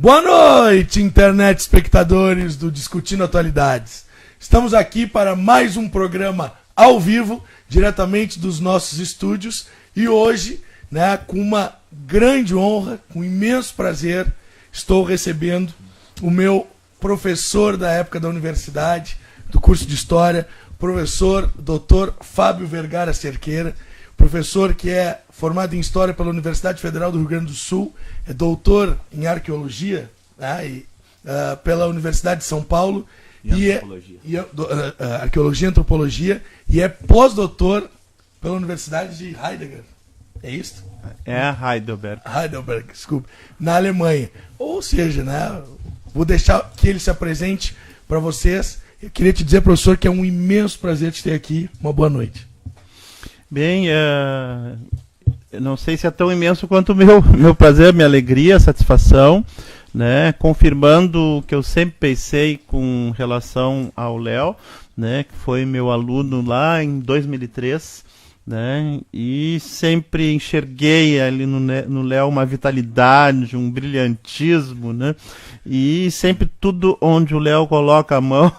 Boa noite, internet espectadores do Discutindo Atualidades. Estamos aqui para mais um programa ao vivo, diretamente dos nossos estúdios, e hoje, né, com uma grande honra, com imenso prazer, estou recebendo o meu professor da época da universidade, do curso de História, professor Dr. Fábio Vergara Cerqueira, professor que é formado em História pela Universidade Federal do Rio Grande do Sul, é doutor em Arqueologia, né, pela Universidade de São Paulo, Arqueologia e Antropologia, e é pós-doutor pela Universidade de Heidelberg. É isso? É Heidelberg. Heidelberg, desculpe. Na Alemanha. Ou seja, né, vou deixar que ele se apresente para vocês. Eu queria te dizer, professor, que é um imenso prazer te ter aqui. Uma boa noite. Bem, eu não sei se é tão imenso quanto o meu prazer, minha alegria, satisfação, né? Confirmando o que eu sempre pensei com relação ao Léo, né? Que foi meu aluno lá em 2003, né? E sempre enxerguei ali no Léo uma vitalidade, um brilhantismo, né? E sempre tudo onde o Léo coloca a mão.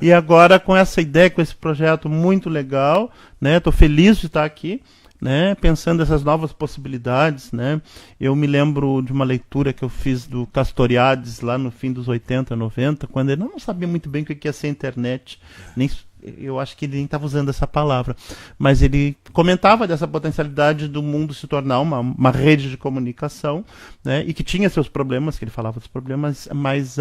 E agora com essa ideia, com esse projeto muito legal, né? Estou feliz de estar aqui, né? Pensando nessas novas possibilidades, né? Eu me lembro de uma leitura que eu fiz do Castoriadis lá no fim dos 80, 90, quando ele não sabia muito bem o que ia ser internet, nem eu acho que ele nem estava usando essa palavra, mas ele comentava dessa potencialidade do mundo se tornar uma rede de comunicação, né, e que tinha seus problemas, que ele falava dos problemas, mas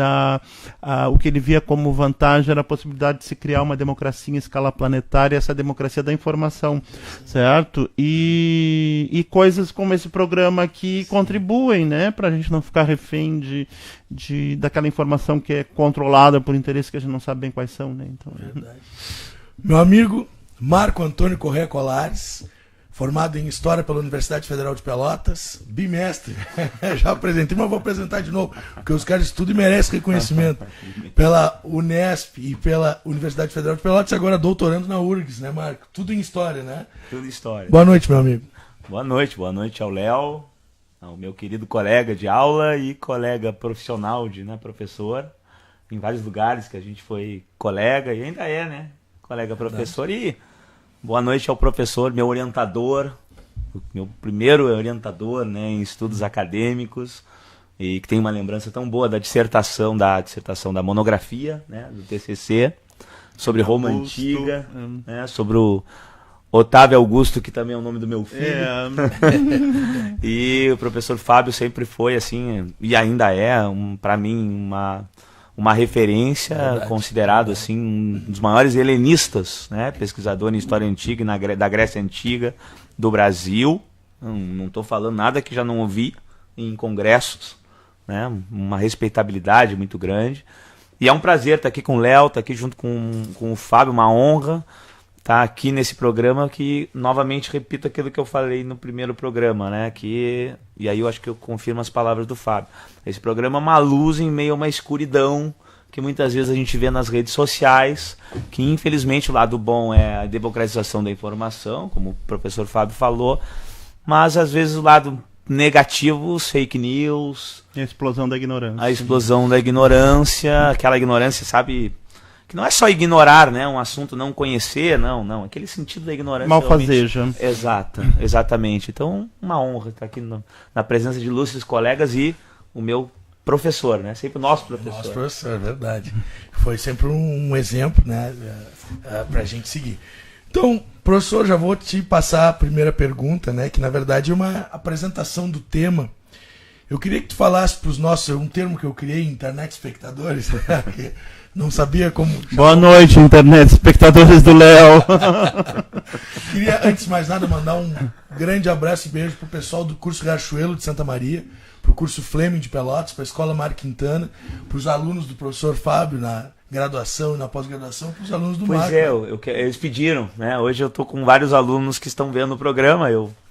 o que ele via como vantagem era a possibilidade de se criar uma democracia em escala planetária, essa democracia da informação, certo? E coisas como esse programa que contribuem, né, para a gente não ficar refém daquela informação que é controlada por interesses que a gente não sabe bem quais são, né? Então, verdade. Meu amigo Marco Antônio Corrêa Colares, formado em História pela Universidade Federal de Pelotas, bimestre, já apresentei, mas vou apresentar de novo, porque os caras estudam e merecem reconhecimento, pela Unesp e pela Universidade Federal de Pelotas, e agora doutorando na URGS, né, Marco? Tudo em História, né? Tudo em História. Boa noite, meu amigo. Boa noite ao Léo, ao meu querido colega de aula e colega profissional, professor, em vários lugares que a gente foi colega, e ainda é, né? Colega professor. E boa noite ao professor, meu orientador, meu primeiro orientador, né, em estudos acadêmicos, e que tem uma lembrança tão boa da dissertação da monografia, né, do TCC, sobre Roma Antiga, né, sobre o Otávio Augusto, que também é o nome do meu filho. E o professor Fábio sempre foi, assim, e ainda é, para mim, uma referência, considerado assim um dos maiores helenistas, né, pesquisador em história antiga e da Grécia Antiga do Brasil. Não estou falando nada que já não ouvi em congressos, né, uma respeitabilidade muito grande. E é um prazer estar aqui com o Léo, estar aqui junto com o Fábio, uma honra estar aqui nesse programa, que novamente repito aquilo que eu falei no primeiro programa, né, e aí eu acho que eu confirmo as palavras do Fábio. Esse programa é uma luz em meio a uma escuridão que muitas vezes a gente vê nas redes sociais, que infelizmente o lado bom é a democratização da informação, como o professor Fábio falou, mas às vezes o lado negativo, os fake news, a explosão da ignorância. A explosão da ignorância, aquela ignorância, sabe, que não é só ignorar, né, um assunto, não conhecer, não, aquele sentido da ignorância. Malfazeja. Exatamente. Então, uma honra estar aqui na presença de ilustres colegas e o meu professor, né, sempre o nosso professor. Nosso professor, verdade. Foi sempre um exemplo, né, para a gente seguir. Então, professor, já vou te passar a primeira pergunta, né, que na verdade é uma apresentação do tema. Eu queria que tu falasse para os nossos, um termo que eu criei, internet espectadores, que não sabia como... Boa noite, internet espectadores do Léo. Queria, antes de mais nada, mandar um grande abraço e beijo para o pessoal do curso Riachuelo de Santa Maria, para o curso Fleming de Pelotas, para a Escola Mário Quintana, para os alunos do professor Fábio na graduação e na pós-graduação, para os alunos do Marco. Eles pediram, né? Hoje eu estou com vários alunos que estão vendo o programa,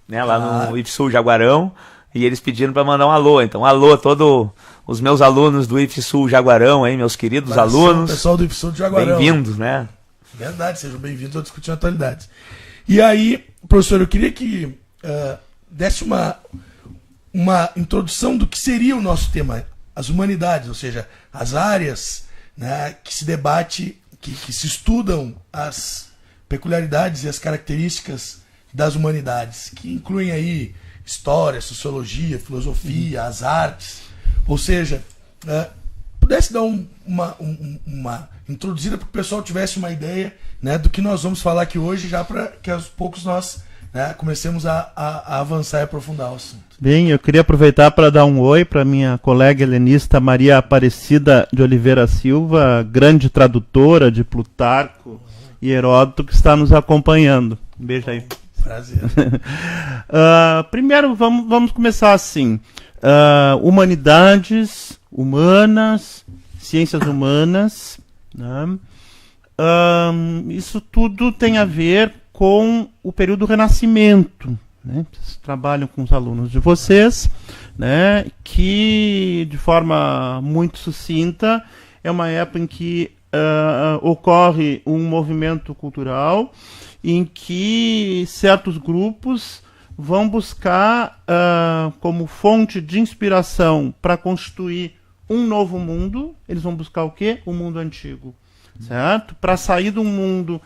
lá no IFSU Jaguarão, e eles pediram para mandar um alô. Então, alô a todos os meus alunos do IFSU Jaguarão, hein, meus queridos alunos. Pessoal do IFSU Jaguarão. Bem-vindos, né? Verdade, sejam bem-vindos ao Discutindo Atualidades. E aí, professor, eu queria que desse uma introdução do que seria o nosso tema, as humanidades, ou seja, as áreas, né, que se debate, que se estudam as peculiaridades e as características das humanidades, que incluem aí história, sociologia, filosofia, as artes, ou seja, pudesse dar uma introduzida para que o pessoal tivesse uma ideia, né, do que nós vamos falar aqui hoje, já para que aos poucos nós, né, comecemos a avançar e aprofundar o assunto. Bem, eu queria aproveitar para dar um oi para minha colega helenista Maria Aparecida de Oliveira Silva, grande tradutora de Plutarco e Heródoto, que está nos acompanhando. Um beijo aí. Prazer. Primeiro, vamos começar assim. Humanidades, humanas, ciências humanas, né? Isso tudo tem a ver com o período do Renascimento, né? Vocês trabalham com os alunos de vocês, né? Que, de forma muito sucinta, é uma época em que ocorre um movimento cultural em que certos grupos vão buscar como fonte de inspiração para constituir um novo mundo. Eles vão buscar o quê? O mundo antigo, certo? Para sair de um mundo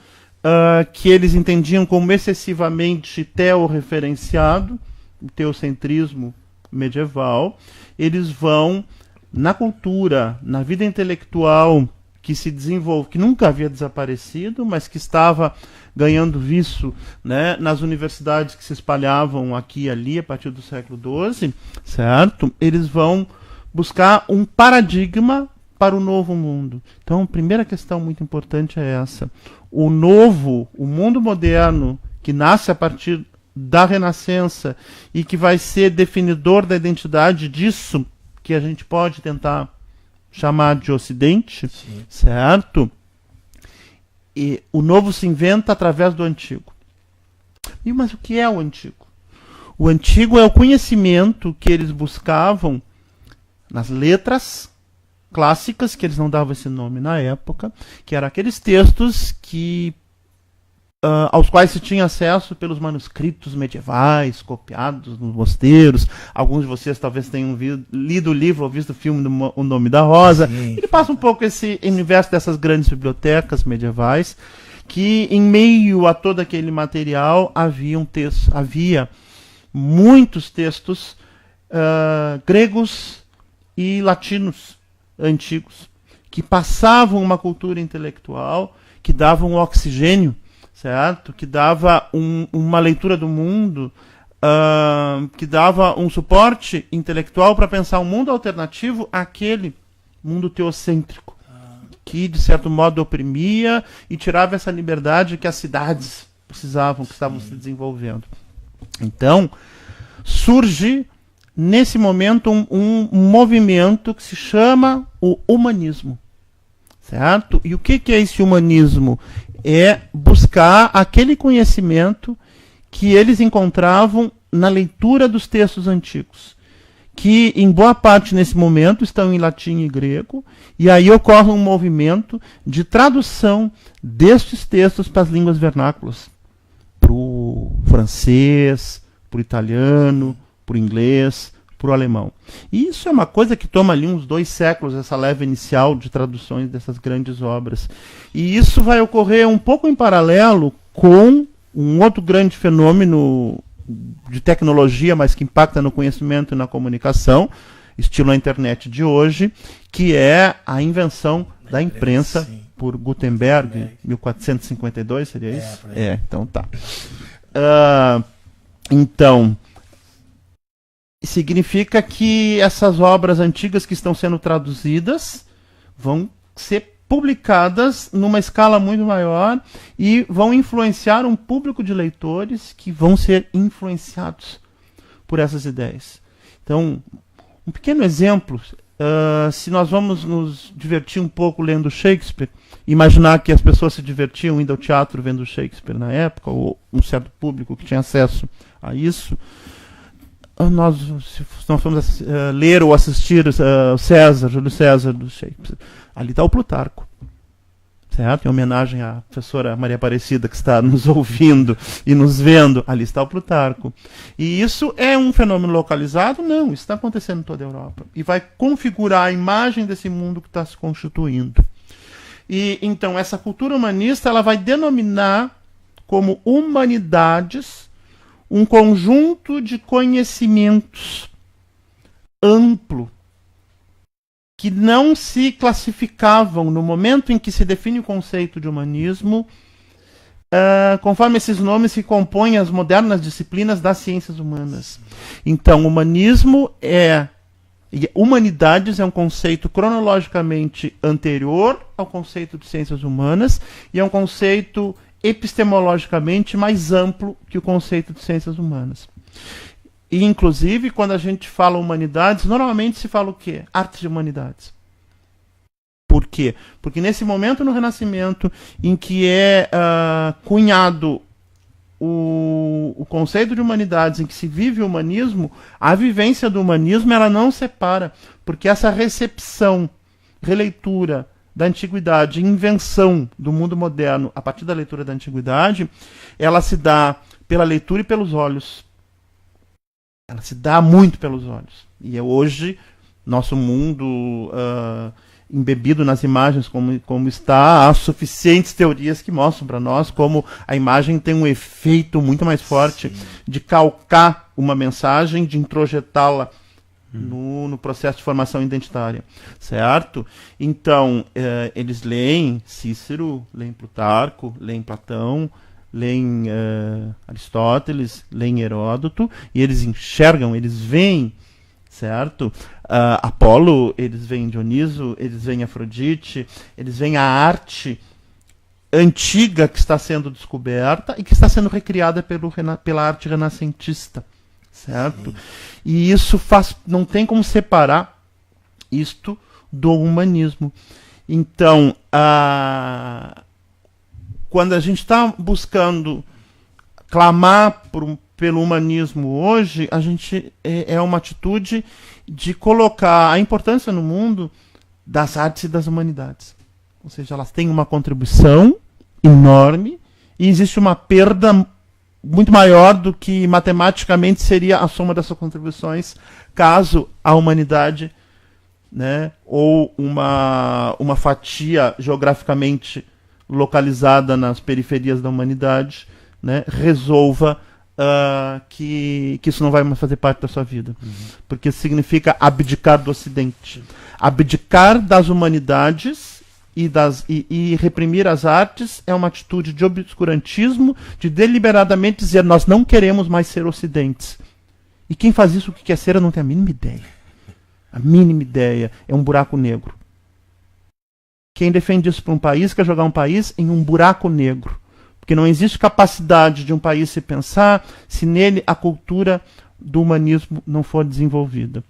que eles entendiam como excessivamente teorreferenciado, o teocentrismo medieval. Eles vão, na cultura, na vida intelectual que se desenvolve, que nunca havia desaparecido, mas que estava ganhando viço, né, nas universidades que se espalhavam aqui e ali a partir do século XII, certo? Eles vão buscar um paradigma para o novo mundo. Então, a primeira questão muito importante é essa. O mundo moderno, que nasce a partir da Renascença e que vai ser definidor da identidade disso, que a gente pode tentar chamar de Ocidente, sim, certo? E o novo se inventa através do antigo. Mas o que é o antigo? O antigo é o conhecimento que eles buscavam nas letras clássicas, que eles não davam esse nome na época, que eram aqueles textos que aos quais se tinha acesso pelos manuscritos medievais, copiados nos mosteiros. Alguns de vocês talvez tenham lido o livro ou visto o filme O Nome da Rosa. Sim. Ele passa um pouco esse universo dessas grandes bibliotecas medievais, que em meio a todo aquele material havia muitos textos gregos e latinos antigos, que passavam uma cultura intelectual, que davam um oxigênio, certo? Que dava uma leitura do mundo, que dava um suporte intelectual para pensar um mundo alternativo àquele mundo teocêntrico, que de certo modo oprimia e tirava essa liberdade que as cidades precisavam, que estavam se desenvolvendo. Então, surge nesse momento um movimento que se chama o humanismo, certo? E o que é esse humanismo? É buscar aquele conhecimento que eles encontravam na leitura dos textos antigos, que em boa parte nesse momento estão em latim e grego, e aí ocorre um movimento de tradução destes textos para as línguas vernáculas, para o francês, para o italiano, para o inglês, para o alemão. E isso é uma coisa que toma ali uns 2 séculos, essa leva inicial de traduções dessas grandes obras. E isso vai ocorrer um pouco em paralelo com um outro grande fenômeno de tecnologia, mas que impacta no conhecimento e na comunicação, estilo a internet de hoje, que é a invenção da imprensa por Gutenberg, 1452, seria isso? Então tá. Então, significa que essas obras antigas que estão sendo traduzidas vão ser publicadas numa escala muito maior e vão influenciar um público de leitores que vão ser influenciados por essas ideias. Então, um pequeno exemplo, se nós vamos nos divertir um pouco lendo Shakespeare, imaginar que as pessoas se divertiam indo ao teatro vendo Shakespeare na época, ou um certo público que tinha acesso a isso, se nós formos ler ou assistir Júlio César do Shakespeare, ali está o Plutarco, certo? Em homenagem à professora Maria Aparecida, que está nos ouvindo e nos vendo, ali está o Plutarco. E isso é um fenômeno localizado? Não, isso está acontecendo em toda a Europa. E vai configurar a imagem desse mundo que está se constituindo. E então essa cultura humanista ela vai denominar como humanidades um conjunto de conhecimentos amplo que não se classificavam no momento em que se define o conceito de humanismo, conforme esses nomes que compõem as modernas disciplinas das ciências humanas. Então, humanismo humanidades é um conceito cronologicamente anterior ao conceito de ciências humanas e é um conceito epistemologicamente mais amplo que o conceito de ciências humanas. E, inclusive, quando a gente fala humanidades, normalmente se fala o quê? Artes de humanidades. Por quê? Porque nesse momento no Renascimento, em que é cunhado o conceito de humanidades, em que se vive o humanismo, a vivência do humanismo ela não separa, porque essa recepção, releitura da antiguidade, invenção do mundo moderno a partir da leitura da antiguidade, ela se dá pela leitura e pelos olhos. Ela se dá muito pelos olhos. E hoje, nosso mundo embebido nas imagens como está, há suficientes teorias que mostram para nós como a imagem tem um efeito muito mais forte de calcar uma mensagem, de introjetá-la no processo de formação identitária. Certo? Então, eles leem Cícero, leem Plutarco, leem Platão, leem Aristóteles, leem Heródoto, e eles enxergam, eles veem, certo? Apolo, eles veem Dioniso, eles veem Afrodite, eles veem a arte antiga que está sendo descoberta e que está sendo recriada pela arte renascentista, certo? Sim. E isso não tem como separar isto do humanismo. Então, quando a gente está buscando clamar pelo humanismo hoje, a gente é uma atitude de colocar a importância no mundo das artes e das humanidades. Ou seja, elas têm uma contribuição enorme e existe uma perda muito maior do que matematicamente seria a soma dessas contribuições caso a humanidade, né, ou uma fatia geograficamente localizada nas periferias da humanidade, né, resolva que isso não vai mais fazer parte da sua vida. Porque isso significa abdicar do Ocidente. Abdicar das humanidades e reprimir as artes é uma atitude de obscurantismo, de deliberadamente dizer nós não queremos mais ser ocidentes. E quem faz isso, o que quer ser, eu não tenho a mínima ideia. A mínima ideia. É um buraco negro. Quem defende isso para um país quer jogar um país em um buraco negro. Porque não existe capacidade de um país se pensar se nele a cultura do humanismo não for desenvolvida.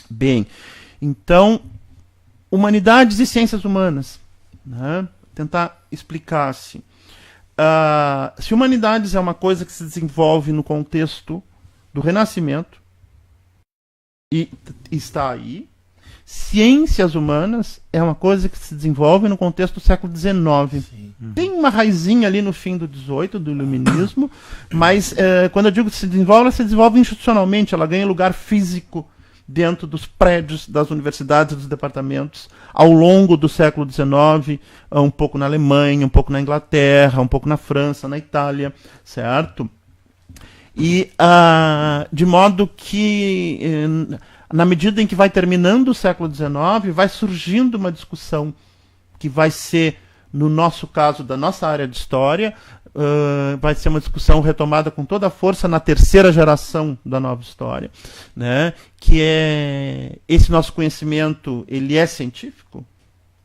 Bem, então, humanidades e ciências humanas. Né? Tentar explicar assim. Se humanidades é uma coisa que se desenvolve no contexto do Renascimento, e está aí, ciências humanas é uma coisa que se desenvolve no contexto do século XIX. Tem uma raizinha ali no fim do XVIII, do iluminismo, mas quando eu digo que se desenvolve, ela se desenvolve institucionalmente, ela ganha lugar físico dentro dos prédios das universidades e dos departamentos ao longo do século XIX, um pouco na Alemanha, um pouco na Inglaterra, um pouco na França, na Itália, certo? E de modo que na medida em que vai terminando o século XIX, vai surgindo uma discussão que vai ser, no nosso caso, da nossa área de história, vai ser uma discussão retomada com toda a força na terceira geração da nova história, né? Que é esse nosso conhecimento, ele é científico?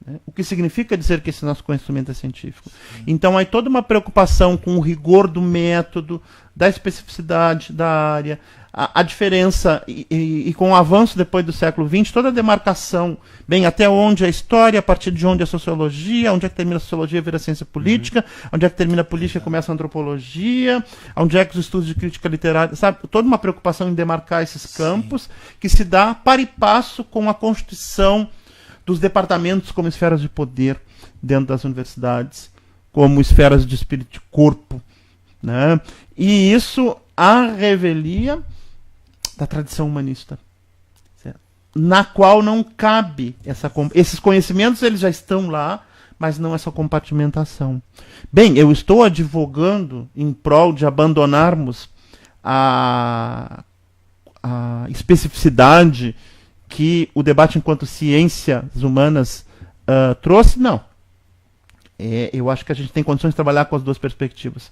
Né? O que significa dizer que esse nosso conhecimento é científico? Então, há toda uma preocupação com o rigor do método, da especificidade da área, a diferença e com o avanço depois do século XX, toda a demarcação, bem, até onde a história, a partir de onde a sociologia, onde é que termina a sociologia vira a ciência política, onde é que termina a política e começa a antropologia, onde é que os estudos de crítica literária, sabe, toda uma preocupação em demarcar esses campos, que se dá para e passo com a constituição dos departamentos como esferas de poder dentro das universidades, como esferas de espírito de corpo, né? E isso a revelia da tradição humanista, certo? Na qual não cabe esses conhecimentos, eles já estão lá, mas não essa compartimentação. Bem, eu estou advogando em prol de abandonarmos a especificidade que o debate enquanto ciências humanas trouxe? Não. Eu acho que a gente tem condições de trabalhar com as duas perspectivas,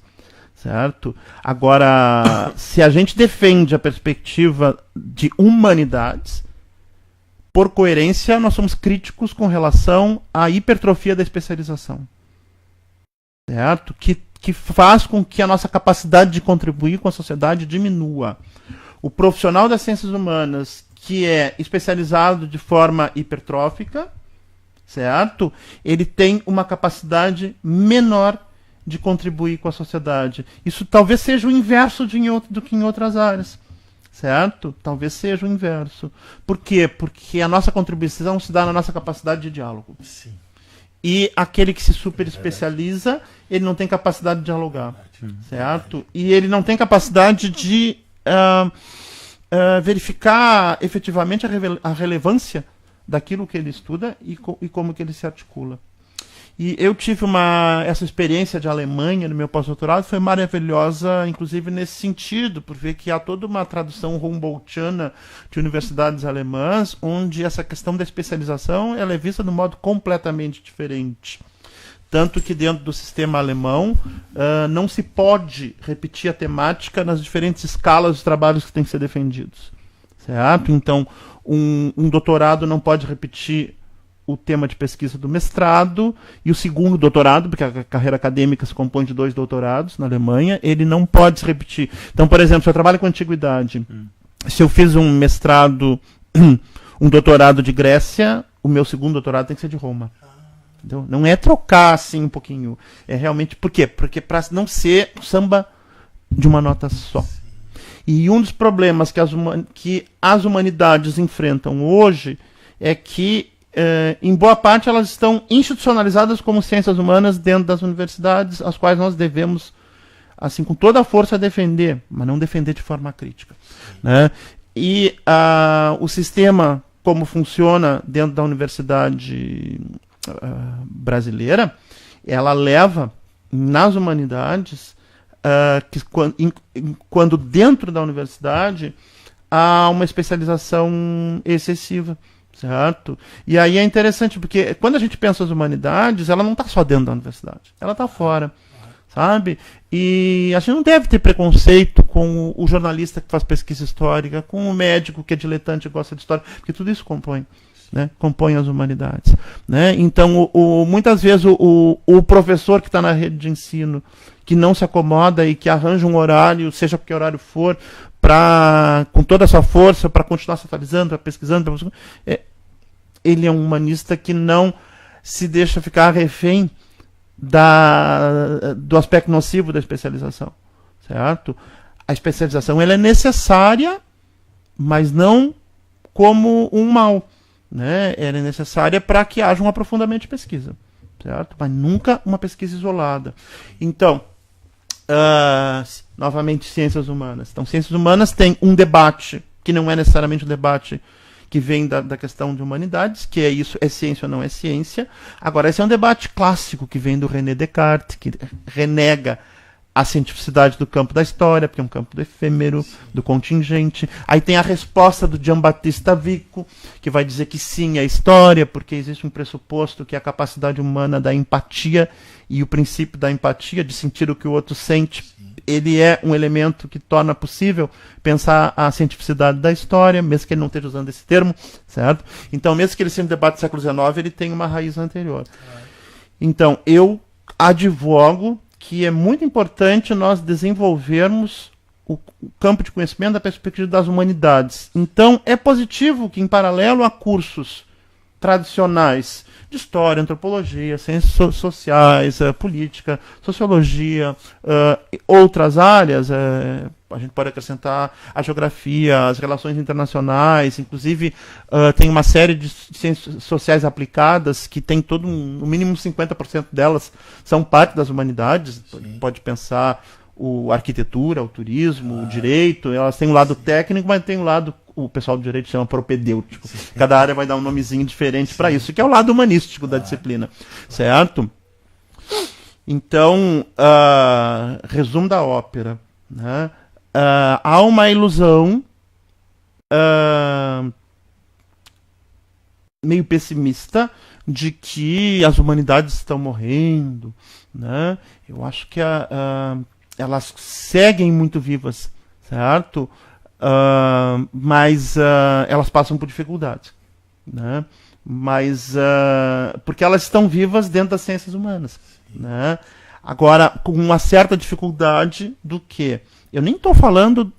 certo? Agora, se a gente defende a perspectiva de humanidades, por coerência, nós somos críticos com relação à hipertrofia da especialização, certo? Que faz com que a nossa capacidade de contribuir com a sociedade diminua. O profissional das ciências humanas que é especializado de forma hipertrófica, certo? Ele tem uma capacidade menor de contribuir com a sociedade. Isso talvez seja o inverso do que em outras áreas, certo? Talvez seja o inverso. Por quê? Porque a nossa contribuição se dá na nossa capacidade de diálogo. Sim. E aquele que se super especializa, ele não tem capacidade de dialogar, certo? E ele não tem capacidade de verificar efetivamente a relevância daquilo que ele estuda e como que ele se articula. E eu tive essa experiência de Alemanha no meu pós-doutorado, foi maravilhosa, inclusive nesse sentido, por ver que há toda uma tradução Humboldtiana de universidades alemãs, onde essa questão da especialização ela é vista de um modo completamente diferente. Tanto que dentro do sistema alemão não se pode repetir a temática nas diferentes escalas de trabalhos que têm que ser defendidos, certo? Então, um doutorado não pode repetir o tema de pesquisa do mestrado e o segundo doutorado, porque a carreira acadêmica se compõe de 2 doutorados na Alemanha, ele não pode se repetir. Então, por exemplo, se eu trabalho com antiguidade, se eu fiz um mestrado, um doutorado de Grécia, o meu segundo doutorado tem que ser de Roma. Entendeu? Não é trocar assim um pouquinho. É realmente... Por quê? Porque para não ser samba de uma nota só. E um dos problemas que as humanidades enfrentam hoje é que, em boa parte, elas estão institucionalizadas como ciências humanas dentro das universidades, as quais nós devemos, assim, com toda a força defender, mas não defender de forma crítica, né? E o sistema, como funciona dentro da universidade brasileira, ela leva nas humanidades quando dentro da universidade há uma especialização excessiva, certo? E aí é interessante porque quando a gente pensa as humanidades, ela não está só dentro da universidade, ela está fora, sabe? E a gente não deve ter preconceito com o jornalista que faz pesquisa histórica, com o médico que é diletante e gosta de história, porque tudo isso compõe, né? Compõe as humanidades, né? Então, muitas vezes o professor que está na rede de ensino, que não se acomoda e que arranja um horário, seja que horário for, com toda a sua força, para continuar se atualizando, para pesquisando, ele é um humanista que não se deixa ficar refém do aspecto nocivo da especialização, certo? A especialização ela é necessária, mas não como um mal, né? Ela é necessária para que haja um aprofundamento de pesquisa, certo? Mas nunca uma pesquisa isolada. Então, novamente, ciências humanas. Então, ciências humanas tem um debate que não é necessariamente um debate que vem da questão de humanidades, que é isso, é ciência ou não é ciência. Agora, esse é um debate clássico que vem do René Descartes, que renega a cientificidade do campo da história, porque é um campo do efêmero, do contingente. Aí tem a resposta do Giambattista Vico, que vai dizer que sim, é história, porque existe um pressuposto que é a capacidade humana da empatia, e o princípio da empatia, de sentir o que o outro sente, ele é um elemento que torna possível pensar a cientificidade da história, mesmo que ele não esteja usando esse termo, certo? Então, mesmo que ele seja um debate do século XIX, ele tem uma raiz anterior. Então, eu advogo que é muito importante nós desenvolvermos o campo de conhecimento da perspectiva das humanidades. Então, é positivo que, em paralelo a cursos tradicionais de história, antropologia, ciências sociais, política, sociologia, outras áreas, a gente pode acrescentar a geografia, as relações internacionais, inclusive tem uma série de ciências sociais aplicadas que tem no mínimo 50% delas são parte das humanidades. Sim. Pode pensar a arquitetura, o turismo, o direito, elas têm um lado técnico, mas tem um lado, o pessoal do direito chama propedêutico. Sim. Cada área vai dar um nomezinho diferente para isso, que é o lado humanístico da disciplina, certo? Então, resumo da ópera, né? Há uma ilusão meio pessimista de que as humanidades estão morrendo, né? Eu acho que elas seguem muito vivas, certo? Mas elas passam por dificuldades, né? Mas porque elas estão vivas dentro das ciências humanas, né? Agora, com uma certa dificuldade do que? Eu nem estou falando...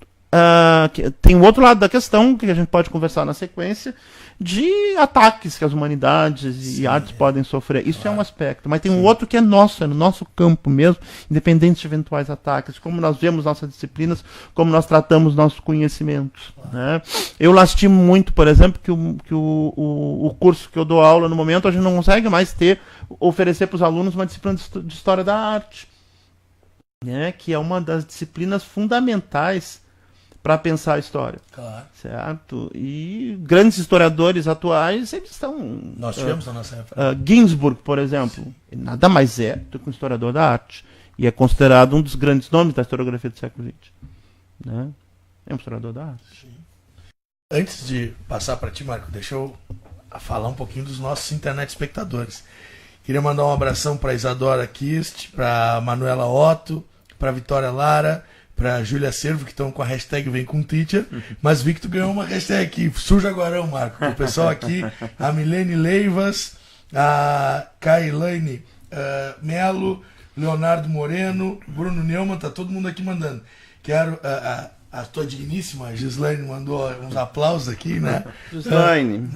tem o outro lado da questão, que a gente pode conversar na sequência, de ataques que as humanidades e artes podem sofrer. Isso é um aspecto. Mas tem um outro que é nosso, é no nosso campo mesmo, independente de eventuais ataques, como nós vemos nossas disciplinas, como nós tratamos nossos conhecimentos, né? Eu lastimo muito, por exemplo, que o curso que eu dou aula no momento, a gente não consegue mais oferecer para os alunos uma disciplina de História da Arte, né? Que é uma das disciplinas fundamentais para pensar a história. Claro. Certo? E grandes historiadores atuais, eles estão... Nós tivemos na nossa época. Ginsburg, por exemplo, nada mais é do que um historiador da arte. E é considerado um dos grandes nomes da historiografia do século XX. Né? É um historiador da arte. Sim. Antes de passar para ti, Marco, deixa eu falar um pouquinho dos nossos internet espectadores. Queria mandar um abração para Isadora Kist, para Manuela Otto, para Vitória Lara, para Júlia Servo, que estão com a hashtag Vem com Teacher, mas vi que tu ganhou uma hashtag aqui, Suja Guarão, Marco. O pessoal aqui, a Milene Leivas, a Kailane Melo, Leonardo Moreno, Bruno Neumann, tá todo mundo aqui mandando. Quero a tua digníssima Gislaine mandou uns aplausos aqui, né? Gislaine.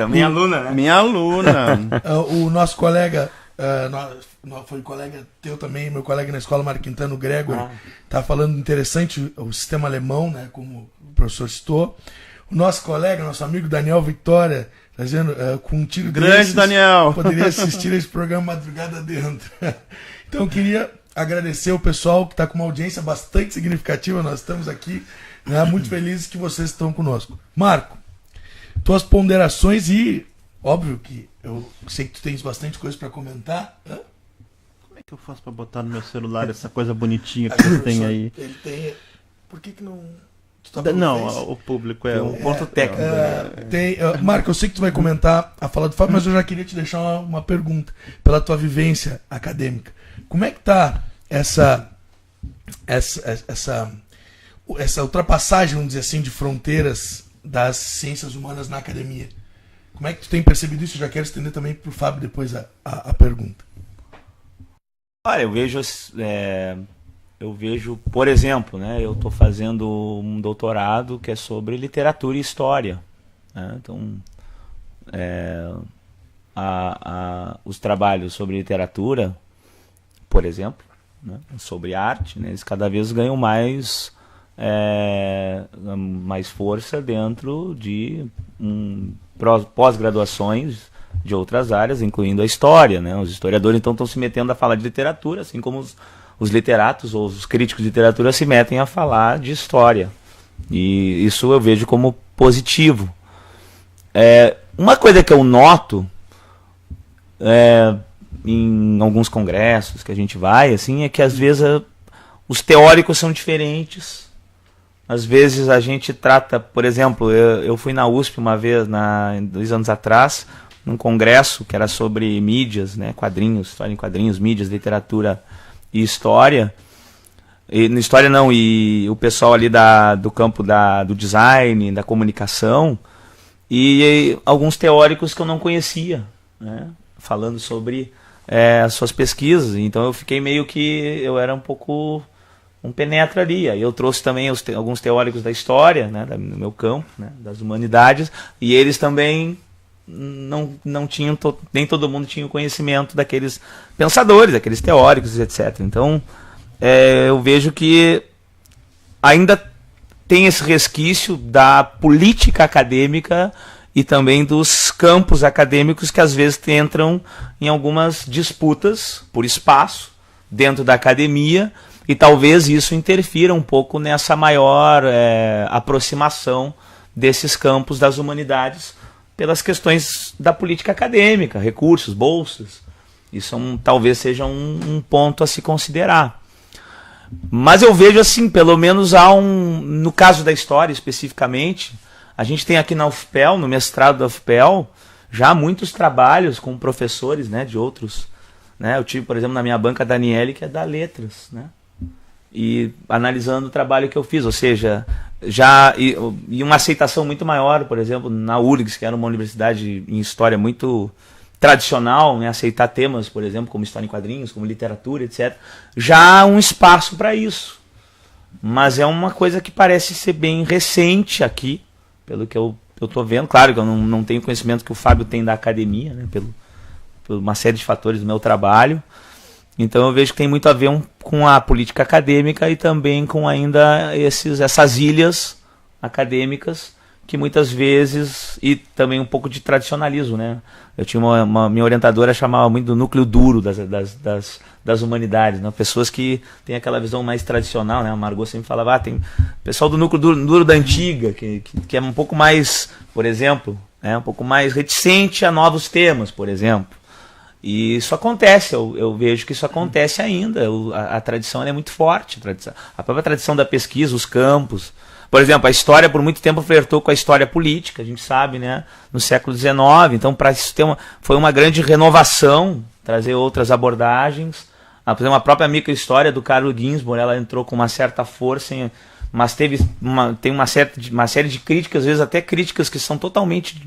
Minha aluna, né? Minha aluna. O nosso colega... foi colega teu também, meu colega na escola, Marco Quintano, Gregory, tá falando interessante o sistema alemão, né, como o professor citou. O nosso colega, nosso amigo Daniel Vitória, tá dizendo, com um tiro grande desses, Daniel, poderia assistir esse programa madrugada dentro. Então eu queria agradecer o pessoal que está com uma audiência bastante significativa, nós estamos aqui, né, muito felizes que vocês estão conosco. Marco, tuas ponderações e, óbvio que eu sei que tu tens bastante coisa para comentar. Como é que eu faço para botar no meu celular essa coisa bonitinha que você tem aí? Ele tem... Por que não... Não, o público é um ponto técnico. Marco, eu sei que tu vai comentar a fala do Fábio, mas eu já queria te deixar uma pergunta. Pela tua vivência acadêmica. Como é que tá essa ultrapassagem, vamos dizer assim, de fronteiras das ciências humanas na academia? Como é que tu tem percebido isso? Eu já quero estender também para o Fábio depois a pergunta. Olha, eu vejo, por exemplo, né, eu estou fazendo um doutorado que é sobre literatura e história. Né? Então, os trabalhos sobre literatura, por exemplo, né, sobre arte, né, eles cada vez ganham mais força dentro de pós-graduações de outras áreas, incluindo a história, né? Os historiadores então estão se metendo a falar de literatura, assim como os literatos ou os críticos de literatura se metem a falar de história. E isso eu vejo como positivo. Uma coisa que eu noto em alguns congressos que a gente vai, assim, é que às vezes os teóricos são diferentes. Às vezes a gente trata, por exemplo, eu fui na USP uma vez, 2 anos atrás, num congresso que era sobre mídias, né, quadrinhos, história em quadrinhos, mídias, literatura e história. E o pessoal ali do campo do design, da comunicação, e alguns teóricos que eu não conhecia, né, falando sobre as suas pesquisas. Então eu fiquei meio que, eu era um pouco... um penetra ali. Aí eu trouxe também alguns teóricos da história, né, no meu campo, né, das humanidades, e eles também não tinham, nem todo mundo tinha o conhecimento daqueles pensadores, daqueles teóricos, etc. Então, eu vejo que ainda tem esse resquício da política acadêmica e também dos campos acadêmicos que às vezes entram em algumas disputas por espaço dentro da academia, e talvez isso interfira um pouco nessa maior aproximação desses campos das humanidades pelas questões da política acadêmica, recursos, bolsas. Isso talvez seja um ponto a se considerar. Mas eu vejo assim, pelo menos no caso da história especificamente, a gente tem aqui na UFPEL, no mestrado da UFPEL, já muitos trabalhos com professores, né, de outros. Né? Eu tive, por exemplo, na minha banca a Daniele, que é da Letras, né? E analisando o trabalho que eu fiz, ou seja, e uma aceitação muito maior, por exemplo, na URGS, que era uma universidade em história muito tradicional, né, aceitar temas, por exemplo, como história em quadrinhos, como literatura, etc. Já há um espaço para isso. Mas é uma coisa que parece ser bem recente aqui, pelo que eu estou vendo. Claro que eu não tenho conhecimento que o Fábio tem da academia, né, por uma série de fatores do meu trabalho. Então eu vejo que tem muito a ver com a política acadêmica e também com ainda essas ilhas acadêmicas que muitas vezes, e também um pouco de tradicionalismo, né? Eu tinha minha orientadora chamava muito do núcleo duro das humanidades, né? Pessoas que têm aquela visão mais tradicional, né? A Margot sempre falava, tem pessoal do núcleo duro da antiga, que é um pouco mais, por exemplo, um pouco mais reticente a novos temas, por exemplo. E isso acontece, eu vejo que isso acontece ainda, a tradição é muito forte, a própria tradição da pesquisa, os campos. Por exemplo, a história por muito tempo flertou com a história política, a gente sabe, né, no século XIX, então para isso foi uma grande renovação, trazer outras abordagens. Por exemplo, a própria microhistória do Carlo Ginzburg, ela entrou com uma certa força, mas tem uma série de críticas, às vezes até críticas que são totalmente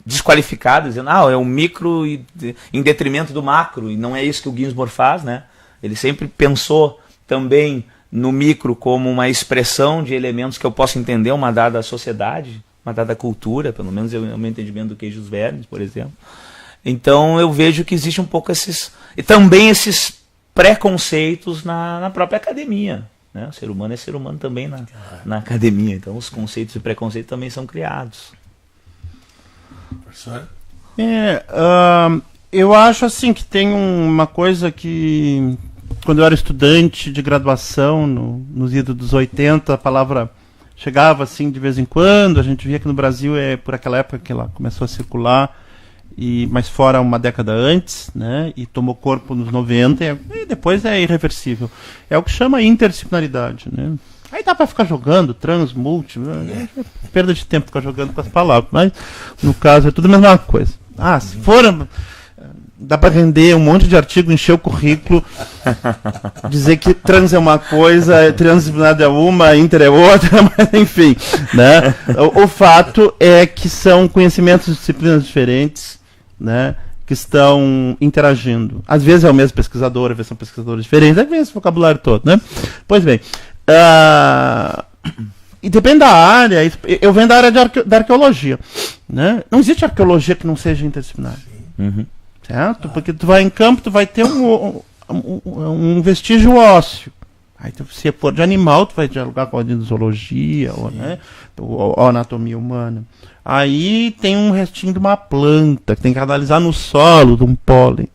desqualificadas, dizendo é um micro em detrimento do macro, e não é isso que o Ginzburg faz, né? Ele sempre pensou também no micro como uma expressão de elementos que eu posso entender uma dada sociedade, uma dada cultura, pelo menos é o meu entendimento do Queijos Verdes, por exemplo. Então eu vejo que existe um pouco esses preconceitos na própria academia, né? O ser humano é ser humano também na academia, então os conceitos e preconceitos também são criados. Professor? Eu acho assim que tem uma coisa que, quando eu era estudante de graduação, nos idos dos 80, a palavra chegava assim de vez em quando, a gente via que no Brasil por aquela época que ela começou a circular, mas fora uma década antes, né, e tomou corpo nos 90, e depois é irreversível. É o que chama interdisciplinaridade, né? Aí dá pra ficar jogando, multi, perda de tempo ficar jogando com as palavras, mas no caso é tudo a mesma coisa. Se for, dá pra render um monte de artigo, encher o currículo, dizer que trans é uma coisa, transdisciplinar é uma, inter é outra, mas enfim, né? O fato é que são conhecimentos de disciplinas diferentes, né, que estão interagindo. Às vezes é o mesmo pesquisador, às vezes são pesquisadores diferentes, às vezes esse vocabulário todo, né? Pois bem, e depende da área. Eu venho da área da arqueologia, né? Não existe arqueologia que não seja interdisciplinar, certo? Porque tu vai em campo, tu vai ter um vestígio ósseo. Aí se for de animal, tu vai dialogar com a zoologia ou anatomia humana. Aí tem um restinho de uma planta que tem que analisar no solo, de um pólen.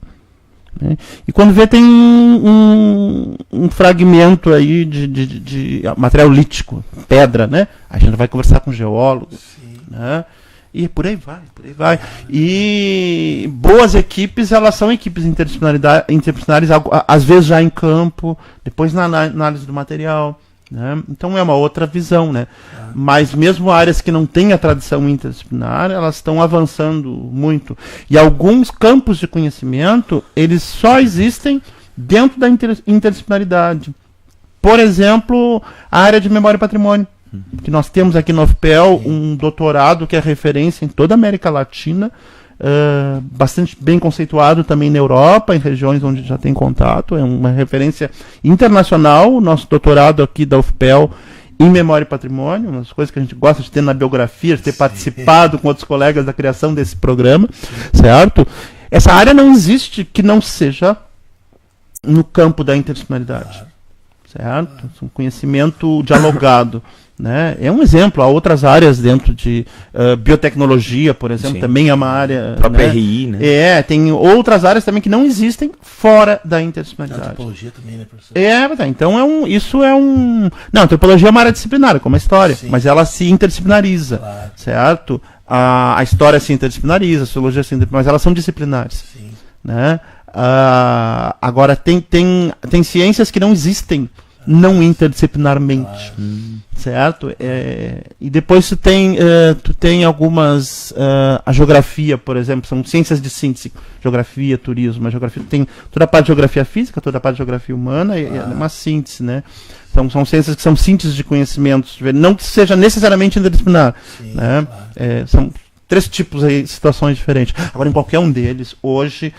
E quando vê, tem um fragmento aí de material lítico, pedra, né? A gente vai conversar com geólogos, né? E por aí vai. E boas equipes, elas são equipes interdisciplinares, às vezes já em campo, depois na análise do material, né? Então é uma outra visão, né? Mas mesmo áreas que não têm a tradição interdisciplinar, elas estão avançando muito. E alguns campos de conhecimento, eles só existem dentro da interdisciplinaridade. Por exemplo, a área de memória e patrimônio, que nós temos aqui no UFPEL um doutorado que é referência em toda a América Latina, bastante bem conceituado também na Europa, em regiões onde já tem contato, é uma referência internacional, o nosso doutorado aqui da UFPEL em memória e patrimônio, uma das coisas que a gente gosta de ter na biografia, de ter participado com outros colegas da criação desse programa, certo? Essa área não existe que não seja no campo da interdisciplinaridade, certo? Um conhecimento dialogado. Né? É um exemplo. Há outras áreas dentro de biotecnologia, por exemplo, também é uma área. A própria RI, né? Tem outras áreas também que não existem fora da interdisciplinaridade. Antropologia também, né, professor? Então isso é um. Não, antropologia é uma área disciplinar, como a história, Sim. mas ela se interdisciplinariza, Claro. certo? A história se interdisciplinariza, a sociologia se interdisciplinariza, mas elas são disciplinares. Sim. Né? Agora, tem ciências que não existem não interdisciplinarmente, certo? E depois tu tem algumas, a geografia, por exemplo, são ciências de síntese, geografia, turismo, a geografia tem toda a parte de geografia física, toda a parte de geografia humana, e é uma síntese, né? São ciências que são síntese de conhecimentos, não que seja necessariamente interdisciplinar, Sim, né? claro. São 3 tipos aí, situações diferentes. Agora, em qualquer um deles, hoje,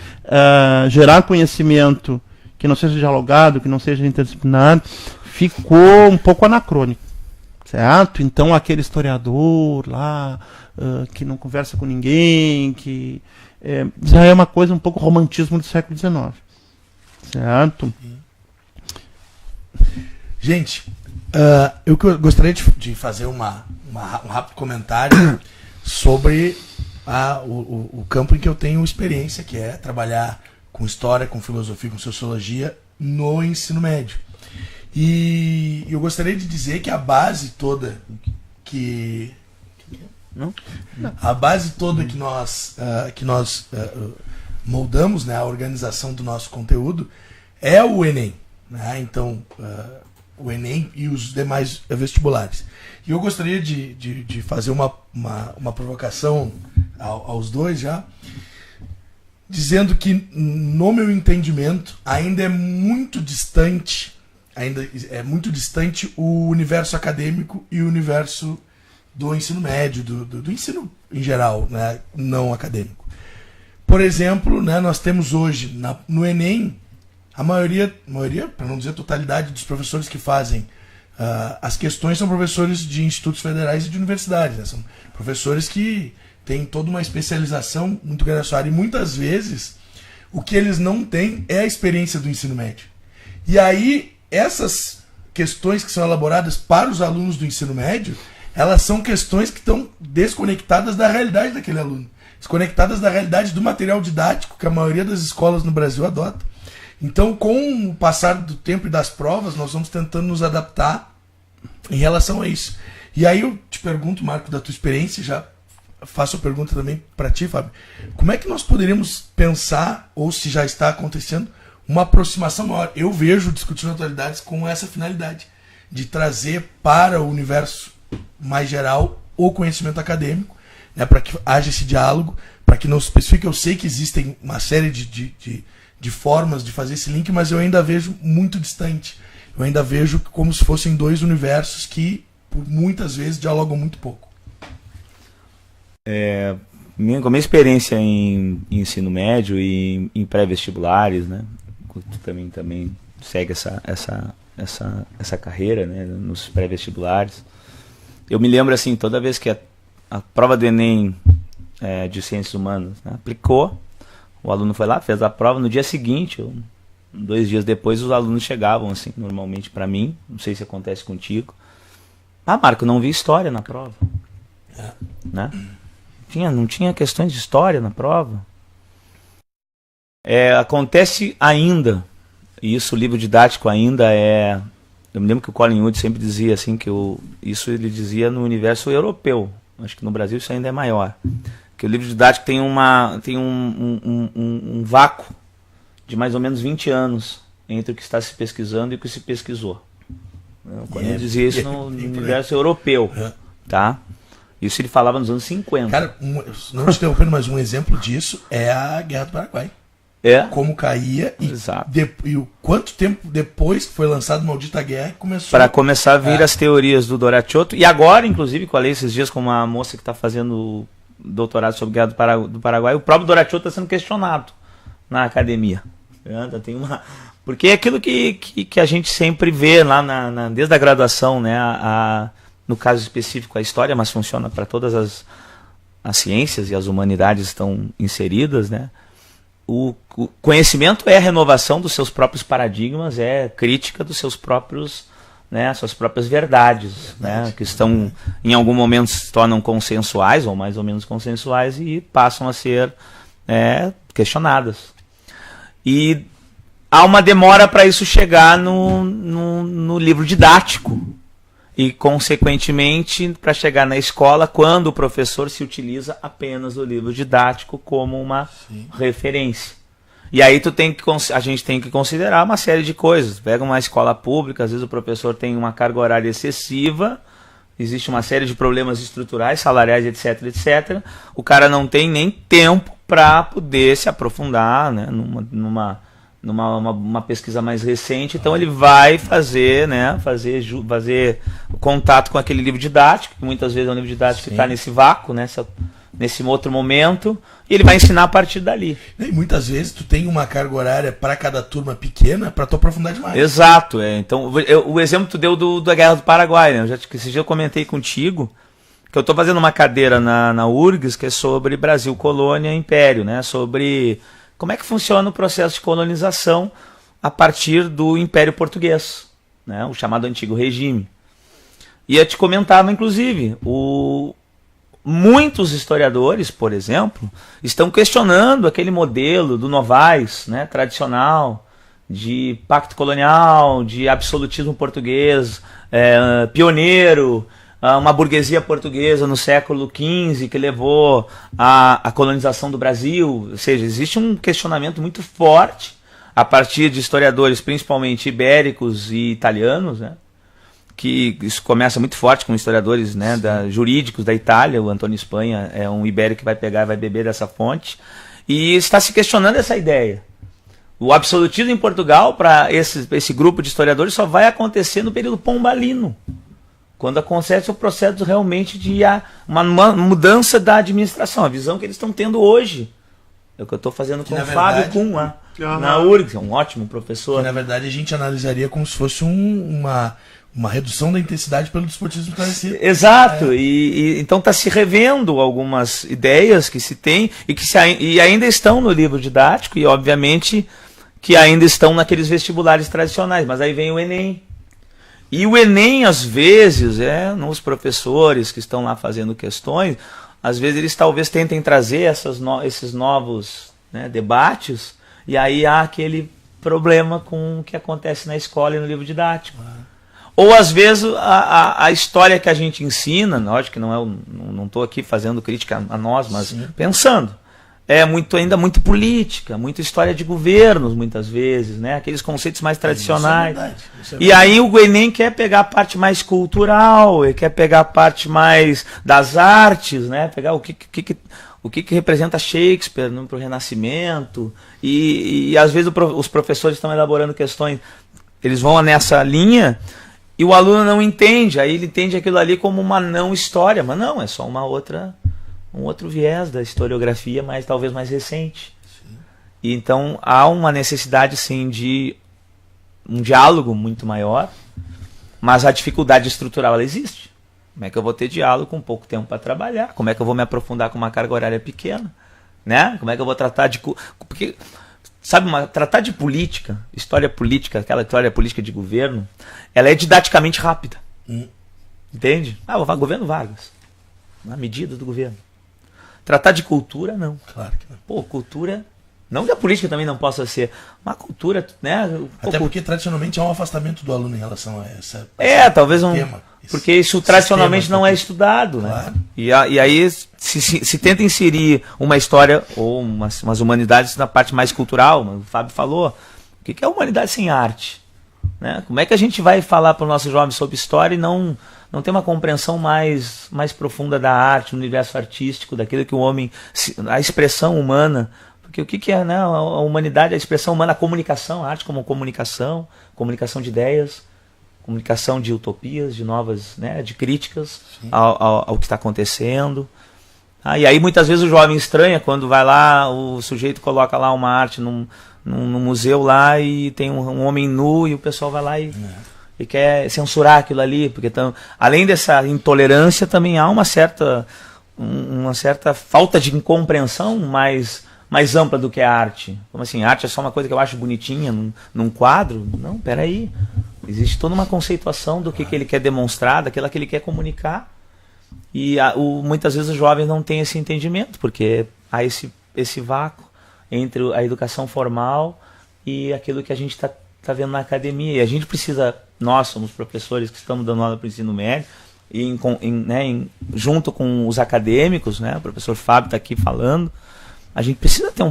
gerar conhecimento que não seja dialogado, que não seja interdisciplinar, ficou um pouco anacrônico, certo? Então, aquele historiador lá, que não conversa com ninguém, que já é uma coisa um pouco romantismo do século XIX, certo? Gente, eu gostaria de fazer um rápido comentário sobre o campo em que eu tenho experiência, que é trabalhar com história, com filosofia, com sociologia no ensino médio. E eu gostaria de dizer que a base toda que nós moldamos, né, a organização do nosso conteúdo é o Enem, né? Então, o Enem e os demais vestibulares. E eu gostaria de fazer uma provocação aos dois já, dizendo que, no meu entendimento, ainda é muito distante o universo acadêmico e o universo do ensino médio, do ensino em geral, né, não acadêmico. Por exemplo, né, nós temos hoje, no Enem, a maioria, para não dizer a totalidade dos professores que fazem as questões são professores de institutos federais e de universidades, né? São professores que têm toda uma especialização muito grande na sua área, e muitas vezes o que eles não têm é a experiência do ensino médio. E aí, essas questões que são elaboradas para os alunos do ensino médio, elas são questões que estão desconectadas da realidade daquele aluno, desconectadas da realidade do material didático que a maioria das escolas no Brasil adota. Então, com o passar do tempo e das provas, nós vamos tentando nos adaptar em relação a isso. E aí eu te pergunto, Marco, da tua experiência, já faço a pergunta também para ti, Fábio. Como é que nós poderíamos pensar, ou se já está acontecendo, uma aproximação maior? Eu vejo Discutindo Atualidades com essa finalidade, de trazer para o universo mais geral o conhecimento acadêmico, né, para que haja esse diálogo, para que não se especifique. Eu sei que existem uma série de formas de fazer esse link, mas eu ainda vejo muito distante. Eu ainda vejo como se fossem 2 universos que, por muitas vezes, dialogam muito pouco. Com a minha experiência em ensino médio e em pré-vestibulares, né? Tu também segue essa carreira, né, nos pré-vestibulares. Eu me lembro, assim, toda vez que a prova do Enem de Ciências Humanas, né, aplicou, o aluno foi lá, fez a prova, no dia seguinte, 2 dias depois, os alunos chegavam, assim, normalmente para mim, não sei se acontece contigo. Marco, não vi história na prova. Né? Não tinha questões de história na prova. Acontece ainda, e isso o livro didático ainda é... Eu me lembro que o Colin Wood sempre dizia assim, isso ele dizia no universo europeu, acho que no Brasil isso ainda é maior, que o livro didático tem um vácuo de mais ou menos 20 anos entre o que está se pesquisando e o que se pesquisou. O Colin dizia isso no universo europeu, tá? Isso ele falava nos anos 50. Cara, não te interrompendo, mas um exemplo disso é a Guerra do Paraguai. Como caía e o quanto tempo depois que foi lançado Maldita Guerra começou... Para começar a vir as teorias do Doracciotto, e agora, inclusive, que eu falei esses dias com uma moça que está fazendo doutorado sobre a Guerra do Paraguai, o próprio Doracciotto está sendo questionado na academia. Porque é aquilo que a gente sempre vê lá desde a graduação, né? No caso específico a história, mas funciona para todas as ciências, e as humanidades estão inseridas, né? o conhecimento é a renovação dos seus próprios paradigmas, é crítica dos seus próprios, né, suas próprias verdades, né, que estão, em algum momento, se tornam consensuais, ou mais ou menos consensuais, e passam a ser questionadas. E há uma demora para isso chegar no livro didático. E, consequentemente, para chegar na escola, quando o professor se utiliza apenas do livro didático como uma referência. E aí a gente tem que considerar uma série de coisas. Pega uma escola pública, às vezes o professor tem uma carga horária excessiva, existe uma série de problemas estruturais, salariais, etc, etc. O cara não tem nem tempo para poder se aprofundar, né, numa pesquisa mais recente, então ele vai fazer contato com aquele livro didático, que muitas vezes é um livro didático que está nesse vácuo, nesse outro momento, e ele vai ensinar a partir dali. E muitas vezes tu tem uma carga horária para cada turma pequena para tu aprofundar demais. Exato. Então, o exemplo que tu deu da Guerra do Paraguai, né? Esse dia eu comentei contigo que eu estou fazendo uma cadeira na URGS que é sobre Brasil, Colônia e Império, né? Sobre como é que funciona o processo de colonização a partir do Império Português, né? O chamado Antigo Regime. E eu te comentava, inclusive, muitos historiadores, por exemplo, estão questionando aquele modelo do Novaes, né, tradicional, de pacto colonial, de absolutismo português, pioneiro, uma burguesia portuguesa no século XV que levou à colonização do Brasil. Ou seja, existe um questionamento muito forte a partir de historiadores, principalmente ibéricos e italianos, né? Que isso começa muito forte com historiadores, né, jurídicos da Itália. O Antônio Espanha é um ibérico que vai pegar e vai beber dessa fonte. E está se questionando essa ideia. O absolutismo em Portugal, para esse grupo de historiadores, só vai acontecer no período pombalino, quando acontece o processo realmente de uma mudança da administração, a visão que eles estão tendo hoje. É o que eu estou fazendo com o Fábio Kuhn lá, na URGS, um ótimo professor. Que, na verdade, a gente analisaria como se fosse uma redução da intensidade pelo desportismo esclarecido. Exato, e então está se revendo algumas ideias que se tem e ainda estão no livro didático e, obviamente, que ainda estão naqueles vestibulares tradicionais, mas aí vem o Enem. E o Enem, às vezes, nos professores que estão lá fazendo questões, às vezes eles talvez tentem trazer esses novos, né, debates, e aí há aquele problema com o que acontece na escola e no livro didático. Ou às vezes a história que a gente ensina, lógico que não estou aqui fazendo crítica a nós, mas pensando, ainda muito política, muita história de governos, muitas vezes, né? Aqueles conceitos mais tradicionais. Isso é verdade. E aí o Enem quer pegar a parte mais cultural, ele quer pegar a parte mais das artes, né? Pegar o que representa Shakespeare para o Renascimento, e às vezes os professores estão elaborando questões, eles vão nessa linha, e o aluno não entende, aí ele entende aquilo ali como uma não história, mas não, é só um outro viés da historiografia, mas talvez mais recente. Sim. E então há uma necessidade, sim, de um diálogo muito maior, mas a dificuldade estrutural ela existe. Como é que eu vou ter diálogo com pouco tempo para trabalhar? Como é que eu vou me aprofundar com uma carga horária pequena? Né? Como é que eu vou tratar de... Porque, sabe, tratar de política, história política, aquela história política de governo, ela é didaticamente rápida. Entende? O governo Vargas, na medida do governo. Tratar de cultura, não. Claro que não. Pô, cultura... Não que a política também não possa ser, mas a cultura, né? Até porque tradicionalmente há um afastamento do aluno em relação a essa talvez tema. Porque isso tradicionalmente não é estudado, claro. Né? E aí se tenta inserir uma história ou umas humanidades na parte mais cultural, o Fábio falou, o que é humanidade sem arte? Né? Como é que a gente vai falar para os nossos jovens sobre história e não ter uma compreensão mais profunda da arte, do universo artístico, daquilo que o homem, a expressão humana, porque o que é, né, a humanidade, a expressão humana, a comunicação, a arte como comunicação de ideias, comunicação de utopias, de novas, né, de críticas ao que está acontecendo. E aí muitas vezes o jovem estranha quando vai lá, o sujeito coloca lá uma arte num museu lá e tem um homem nu e o pessoal vai lá e quer censurar aquilo ali, porque além dessa intolerância também há uma certa falta de incompreensão mais mais ampla do que a arte. Como assim, arte é só uma coisa que eu acho bonitinha num quadro? Não, peraí. Existe toda uma conceituação do que ele quer demonstrar, daquilo que ele quer comunicar. E muitas vezes os jovens não têm esse entendimento, porque há esse vácuo entre a educação formal e aquilo que a gente está vendo na academia. E a gente precisa, nós somos professores que estamos dando aula para o ensino médio, junto com os acadêmicos, né, o professor Fábio está aqui falando, a gente precisa ter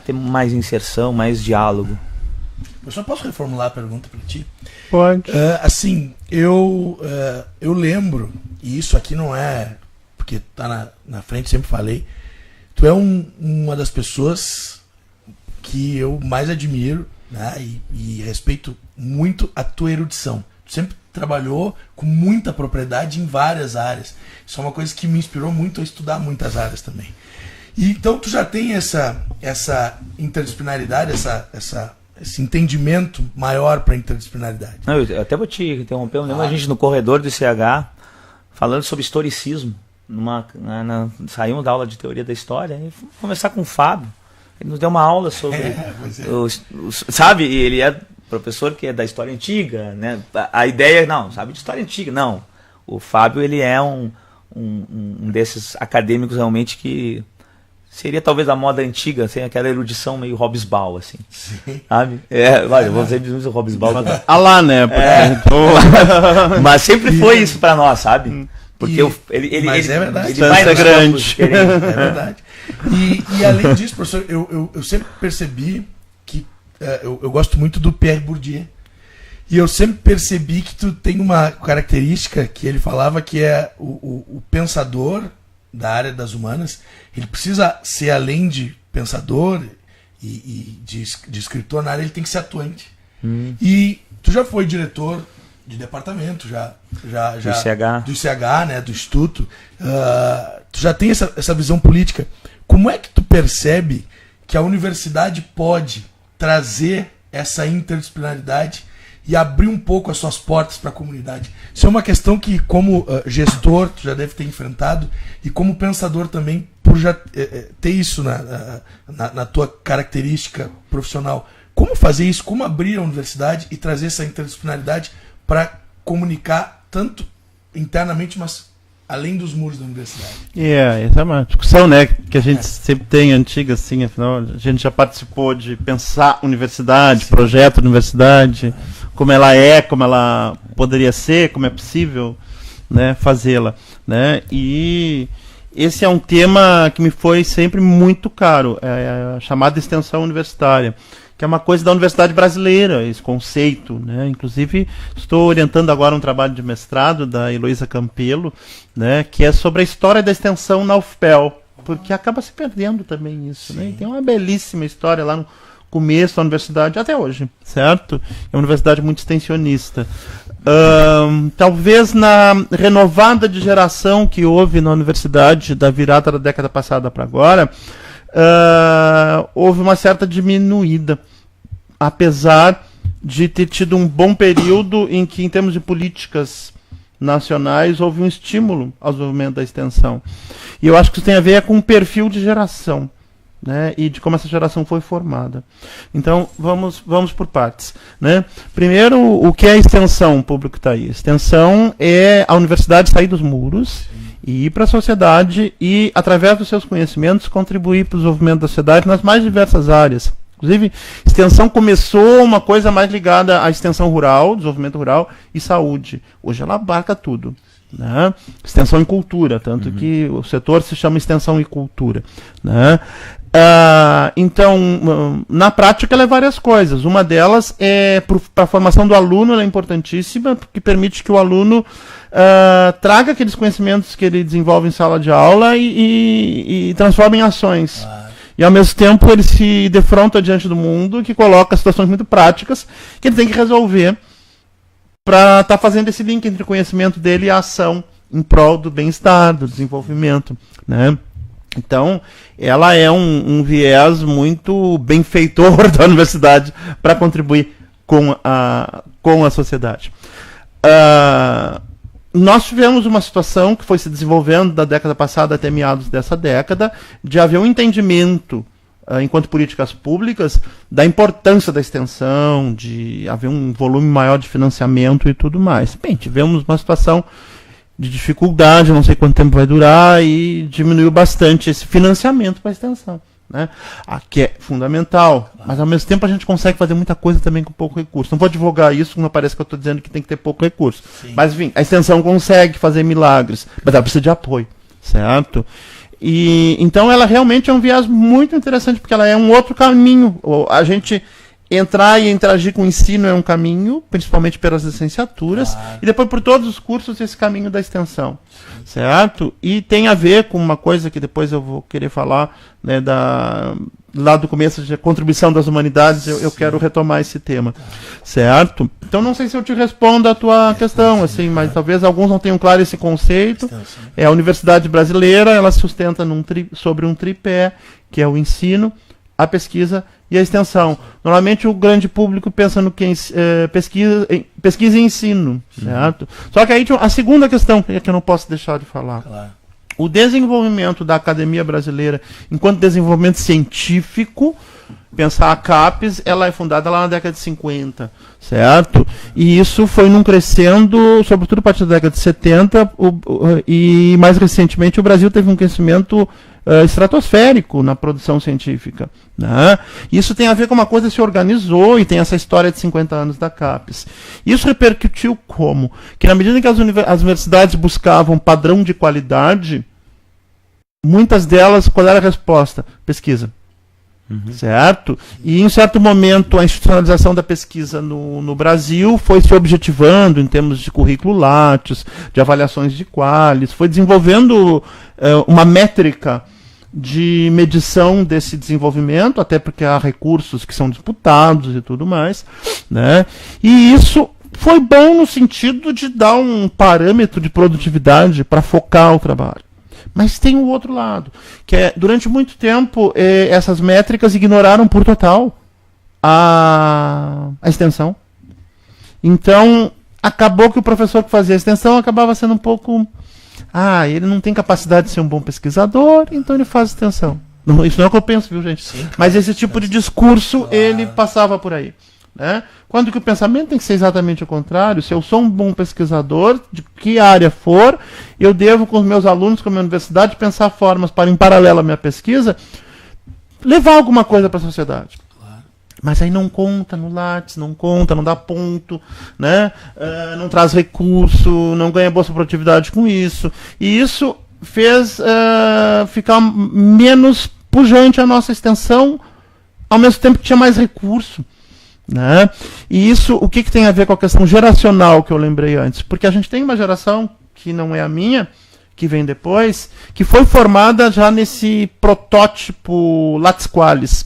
ter mais inserção, mais diálogo. Eu só posso reformular a pergunta para ti? Pode. Assim, eu lembro, e isso aqui não é porque tá na frente, sempre falei, tu é uma das pessoas que eu mais admiro, né, e respeito muito a tua erudição. Tu sempre trabalhou com muita propriedade em várias áreas. Isso é uma coisa que me inspirou muito a estudar muitas áreas também. E então tu já tem essa interdisciplinaridade, esse entendimento maior para a interdisciplinaridade. Eu até vou te interromper, eu lembro a gente no corredor do ICH falando sobre historicismo. Saímos da aula de teoria da história e fomos conversar com o Fábio. Ele nos deu uma aula sobre... sabe, ele é professor que é da história antiga, né? A ideia não, sabe, de história antiga. Não, o Fábio ele é um desses acadêmicos realmente que seria talvez a moda antiga, assim, aquela erudição meio Hobsbawm, assim. Sim. Sabe? Olha, vou dizer o Hobsbawm. Lá, né? Mas sempre foi isso para nós, sabe? Porque mas é verdade. Ele vai grande. É verdade. E além disso, professor, eu sempre percebi que eu gosto muito do Pierre Bourdieu. E eu sempre percebi que tu tem uma característica que ele falava que é o pensador da área das humanas. Ele precisa ser, além de pensador e de escritor na área, ele tem que ser atuante. E tu já foi diretor de departamento, do ICH, né, do Instituto. Tu já tem essa visão política. Como é que tu percebe que a universidade pode trazer essa interdisciplinaridade e abrir um pouco as suas portas para a comunidade? Isso é uma questão que, como gestor, tu já deve ter enfrentado, e como pensador também, por já ter isso na tua característica profissional. Como fazer isso? Como abrir a universidade e trazer essa interdisciplinaridade para comunicar tanto internamente, mas além dos muros da universidade? Essa é uma discussão, né, que a gente sempre tem, antiga, assim, afinal, a gente já participou de pensar universidade, projeto universidade, como ela é, como ela poderia ser, como é possível, né, fazê-la, né, e esse é um tema que me foi sempre muito caro, a chamada extensão universitária, que é uma coisa da universidade brasileira, esse conceito, né? Inclusive, estou orientando agora um trabalho de mestrado da Heloísa Campelo, né? Que é sobre a história da extensão na UFPEL, porque acaba se perdendo também isso, né? E tem uma belíssima história lá no começo da universidade, até hoje, certo? É uma universidade muito extensionista. Talvez na renovada de geração que houve na universidade, da virada da década passada para agora, houve uma certa diminuída, apesar de ter tido um bom período em que, em termos de políticas nacionais, houve um estímulo ao desenvolvimento da extensão. E eu acho que isso tem a ver com o perfil de geração, né, e de como essa geração foi formada. Então, vamos por partes, né? Primeiro, o que é a extensão? O público está aí. Extensão é a universidade sair dos muros e ir para a sociedade e, através dos seus conhecimentos, contribuir para o desenvolvimento da sociedade nas mais diversas áreas. Inclusive, extensão começou uma coisa mais ligada à extensão rural, desenvolvimento rural e saúde. Hoje ela abarca tudo, né? Extensão e cultura, tanto que o setor se chama extensão e cultura, né? Então, na prática, ela é várias coisas. Uma delas é para a formação do aluno, ela é importantíssima, porque permite que o aluno traga aqueles conhecimentos que ele desenvolve em sala de aula e transforma em ações. E, ao mesmo tempo, ele se defronta diante do mundo, que coloca situações muito práticas que ele tem que resolver para estar fazendo esse link entre o conhecimento dele e a ação em prol do bem-estar, do desenvolvimento, né? Então, ela é um viés muito benfeitor da universidade para contribuir com a sociedade. Nós tivemos uma situação que foi se desenvolvendo da década passada até meados dessa década, de haver um entendimento enquanto políticas públicas, da importância da extensão, de haver um volume maior de financiamento e tudo mais. Bem, tivemos uma situação de dificuldade, não sei quanto tempo vai durar, e diminuiu bastante esse financiamento para a extensão, né? Que é fundamental, mas ao mesmo tempo a gente consegue fazer muita coisa também com pouco recurso. Não vou advogar isso, não parece que eu estou dizendo que tem que ter pouco recurso. Sim. Mas, enfim, a extensão consegue fazer milagres, mas ela precisa de apoio, certo? E então ela realmente é um viés muito interessante, porque ela é um outro caminho. A gente entrar e interagir com o ensino é um caminho, principalmente pelas licenciaturas, e depois por todos os cursos esse caminho da extensão, certo? E tem a ver com uma coisa que depois eu vou querer falar, né, lá do começo de contribuição das humanidades, eu quero retomar esse tema, certo? Então não sei se eu te respondo a tua questão, assim, mas talvez alguns não tenham claro esse conceito. É a Universidade Brasileira, ela se sustenta sobre um tripé, que é o ensino, a pesquisa e a extensão. Normalmente o grande público pensa no que pesquisa e ensino, certo? Só que aí a segunda questão que eu não posso deixar de falar. Claro. O desenvolvimento da academia brasileira enquanto desenvolvimento científico, pensar a CAPES, ela é fundada lá na década de 50, certo? E isso foi num crescendo, sobretudo a partir da década de 70, e mais recentemente o Brasil teve um crescimento estratosférico na produção científica, né? Isso tem a ver com uma coisa que se organizou e tem essa história de 50 anos da CAPES. Isso repercutiu como? Que na medida em que as universidades buscavam padrão de qualidade, muitas delas, qual era a resposta? Pesquisa. Certo? E em um certo momento a institucionalização da pesquisa no Brasil foi se objetivando em termos de currículo Lattes, de avaliações de qualis, foi desenvolvendo uma métrica de medição desse desenvolvimento, até porque há recursos que são disputados e tudo mais, né? E isso foi bom no sentido de dar um parâmetro de produtividade para focar o trabalho. Mas tem o outro lado, que é, durante muito tempo, essas métricas ignoraram por total a extensão. Então, acabou que o professor que fazia a extensão acabava sendo um pouco... ele não tem capacidade de ser um bom pesquisador, então ele faz extensão. Não, isso não é o que eu penso, viu, gente? Sim, mas esse tipo de discurso, ele passava por aí, né? Quando que o pensamento tem que ser exatamente o contrário. Se eu sou um bom pesquisador, de que área for, eu devo, com os meus alunos, com a minha universidade, pensar formas para, em paralelo à minha pesquisa, levar alguma coisa para a sociedade. Claro. Mas aí não conta no Lattes, não conta, não dá ponto, né? Não traz recurso, não ganha bolsa de produtividade com isso. E isso fez ficar menos pujante a nossa extensão, ao mesmo tempo que tinha mais recurso, né? E isso, o que tem a ver com a questão geracional que eu lembrei antes? Porque a gente tem uma geração, que não é a minha, que vem depois, que foi formada já nesse protótipo Lattes Qualis,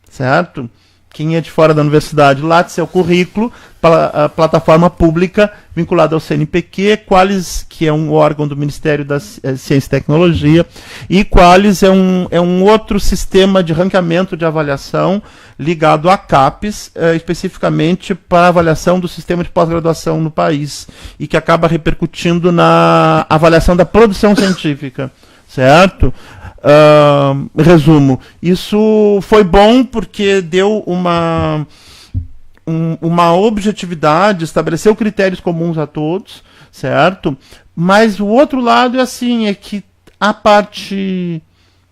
certo? Quem é de fora da universidade, Lattes é o currículo, a plataforma pública vinculada ao CNPq, Qualis, que é um órgão do Ministério da Ciência e Tecnologia, e Qualis é um outro sistema de ranqueamento de avaliação ligado à CAPES, especificamente para a avaliação do sistema de pós-graduação no país, e que acaba repercutindo na avaliação da produção científica, certo? Resumo, isso foi bom porque deu uma objetividade, estabeleceu critérios comuns a todos, certo? Mas o outro lado é assim, é que a parte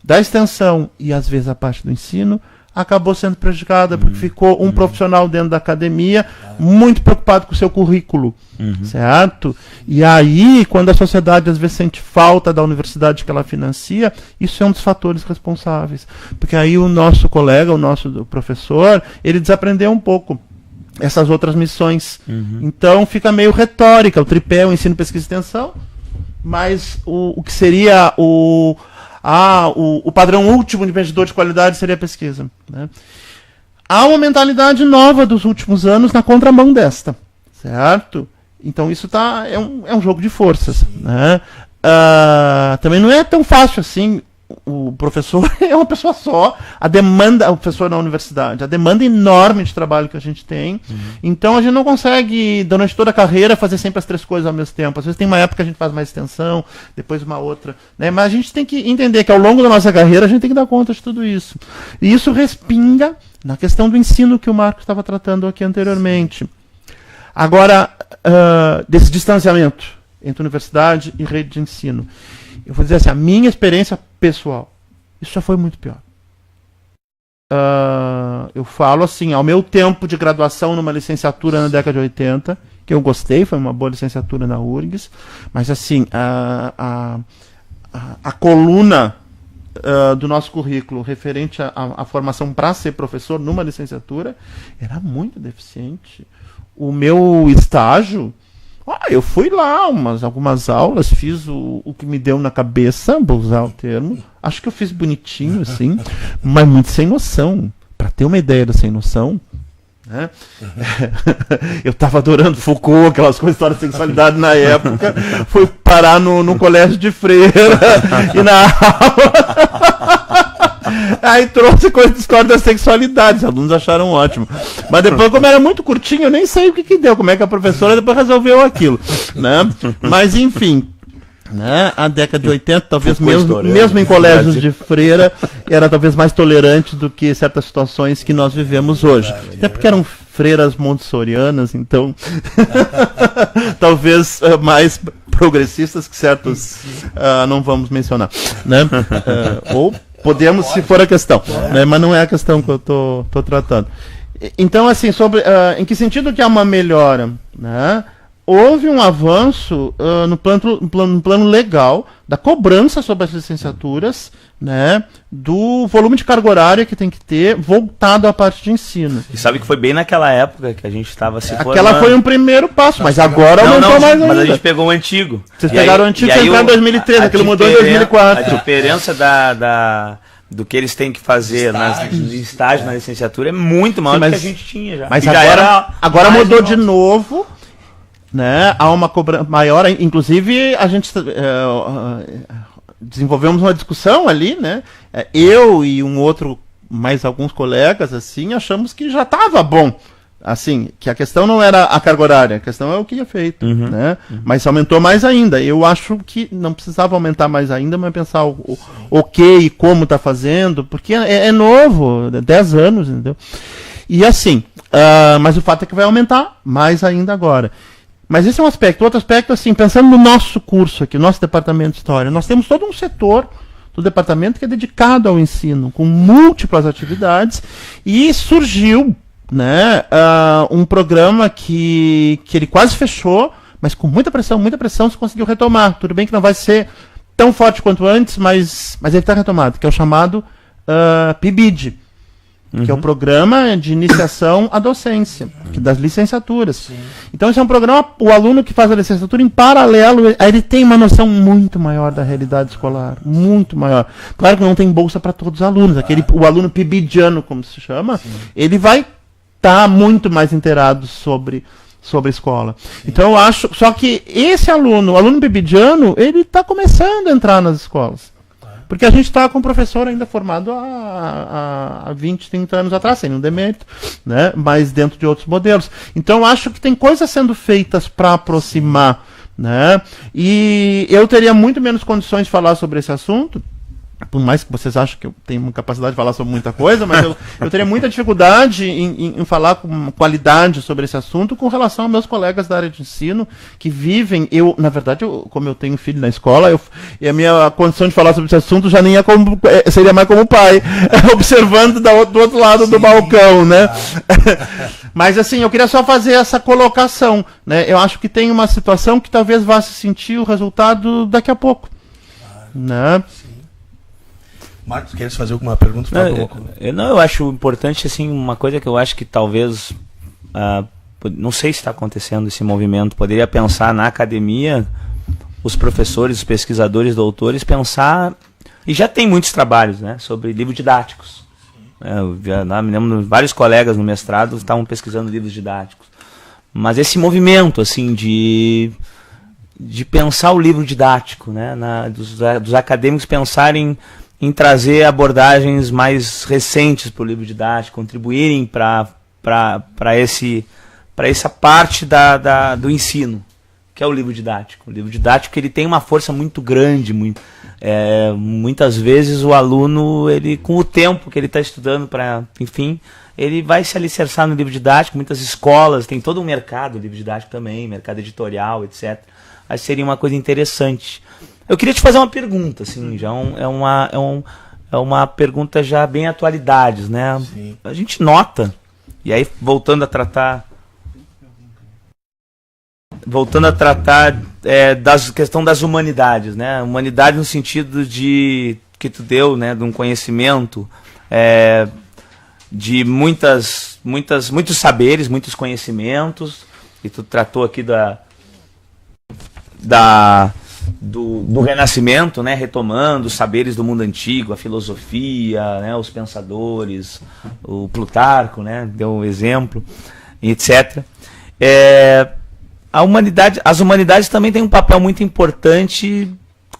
da extensão e às vezes a parte do ensino acabou sendo prejudicada, porque ficou um profissional dentro da academia muito preocupado com o seu currículo, certo? E aí, quando a sociedade às vezes sente falta da universidade que ela financia, isso é um dos fatores responsáveis. Porque aí o nosso colega, o nosso professor, ele desaprendeu um pouco essas outras missões. Então fica meio retórica, o tripé, o ensino, pesquisa e extensão, mas o que seria o padrão último de medidor de qualidade seria a pesquisa, né? Há uma mentalidade nova dos últimos anos na contramão desta, certo? Então isso é um jogo de forças, né? Também não é tão fácil assim o professor é uma pessoa só, o professor na universidade, a demanda enorme de trabalho que a gente tem, então a gente não consegue, durante toda a carreira, fazer sempre as 3 coisas ao mesmo tempo. Às vezes tem uma época que a gente faz mais extensão, depois uma outra, né? Mas a gente tem que entender que ao longo da nossa carreira a gente tem que dar conta de tudo isso. E isso respinga na questão do ensino que o Marcos estava tratando aqui anteriormente. Agora, desse distanciamento entre universidade e rede de ensino. Eu vou dizer assim, a minha experiência pessoal, isso já foi muito pior. Eu falo assim, ao meu tempo de graduação numa licenciatura na década de 80, que eu gostei, foi uma boa licenciatura na URGS, mas assim, a coluna do nosso currículo referente à formação para ser professor numa licenciatura era muito deficiente. O meu estágio, eu fui lá algumas aulas, fiz o que me deu na cabeça, vou usar o termo. Acho que eu fiz bonitinho, assim, mas muito sem noção. Para ter uma ideia do sem noção, né? Eu estava adorando Foucault, aquelas coisas, história de sexualidade na época. Fui parar no colégio de freira e na aula... Aí trouxe coisa de história da sexualidade, os alunos acharam ótimo. Mas depois, como era muito curtinho, eu nem sei o que deu, como é que a professora depois resolveu aquilo, né? Mas enfim, né? A década de 80, talvez mesmo em colégios de freira, era talvez mais tolerante do que certas situações que nós vivemos hoje. Até porque eram freiras montessorianas, então talvez mais progressistas que certos não vamos mencionar, né? Ou podemos, se for a questão, né? Mas não é a questão que eu tô tratando. Então, assim, sobre em que sentido que há uma melhora, né? Houve um avanço no plano legal da cobrança sobre as licenciaturas, né? Do volume de carga horária que tem que ter voltado à parte de ensino. E sabe que foi bem naquela época que a gente estava se formando. Aquela foi um primeiro passo, mas agora aumentou mais ainda. Mas a gente pegou o antigo. Vocês pegaram o antigo e entraram em 2013, aquilo mudou em 2004. A diferença do que eles têm que fazer no estágio, na licenciatura, é muito maior do que a gente tinha já. Mas agora mudou de novo, né? Há uma cobrança maior, inclusive a gente desenvolvemos uma discussão ali, né? Eu e mais alguns colegas, assim, achamos que já estava bom. Assim, que a questão não era a carga horária, a questão é o que é feito, né? Mas aumentou mais ainda. Eu acho que não precisava aumentar mais ainda, mas pensar o que e como está fazendo, porque é novo, 10 anos, entendeu? E assim, mas o fato é que vai aumentar mais ainda agora. Mas esse é um aspecto. Outro aspecto, assim, pensando no nosso curso aqui, no nosso departamento de História, nós temos todo um setor do departamento que é dedicado ao ensino, com múltiplas atividades, e surgiu, né, um programa que ele quase fechou, mas com muita pressão se conseguiu retomar. Tudo bem que não vai ser tão forte quanto antes, mas ele está retomado, que é o chamado PIBID, que é o Programa de Iniciação à Docência, das licenciaturas. Sim. Então, esse é um programa, o aluno que faz a licenciatura em paralelo, aí ele tem uma noção muito maior da realidade escolar, muito maior. Claro que não tem bolsa para todos os alunos, o aluno PIBIDiano, como se chama, sim, ele vai estar muito mais inteirado sobre a escola. Sim. Então, eu acho, só que esse aluno, o aluno PIBIDiano, ele está começando a entrar nas escolas. Porque a gente está com um professor ainda formado há 20, 30 anos atrás, sem um demérito, né? Mas dentro de outros modelos. Então, acho que tem coisas sendo feitas para aproximar, né? E eu teria muito menos condições de falar sobre esse assunto, por mais que vocês achem que eu tenho uma capacidade de falar sobre muita coisa, mas eu teria muita dificuldade em falar com qualidade sobre esse assunto com relação aos meus colegas da área de ensino que vivem. Na verdade, como eu tenho filho na escola, e a minha condição de falar sobre esse assunto já nem seria mais como pai, observando do outro lado do balcão, né? Mas assim, eu queria só fazer essa colocação, né? Eu acho que tem uma situação que talvez vá se sentir o resultado daqui a pouco, né? Marcos, queres fazer alguma pergunta? Eu acho importante, assim, uma coisa que eu acho que talvez, não sei se está acontecendo esse movimento, poderia pensar na academia, os professores, os pesquisadores, doutores, pensar, e já tem muitos trabalhos, né, sobre livros didáticos. Me lembro, vários colegas no mestrado estavam pesquisando livros didáticos. Mas esse movimento, assim, de pensar o livro didático, né, dos acadêmicos pensarem em trazer abordagens mais recentes para o livro didático, contribuírem para essa parte do ensino, que é o livro didático. O livro didático ele tem uma força muito grande. Muitas vezes o aluno, ele, com o tempo que ele está estudando, enfim, ele vai se alicerçar no livro didático. Muitas escolas, tem todo um mercado, livro didático também, mercado editorial, etc. Acho que seria uma coisa interessante. Eu queria te fazer uma pergunta, assim, já é uma pergunta já bem atualidades, né? Sim. A gente nota, e aí voltando a tratar da questão das humanidades, né? Humanidade no sentido de que tu deu, né? De um conhecimento, de muitos saberes, muitos conhecimentos, e tu tratou aqui do Renascimento, né, retomando os saberes do mundo antigo, a filosofia, né, os pensadores, o Plutarco, né, deu um exemplo, etc. As humanidades também têm um papel muito importante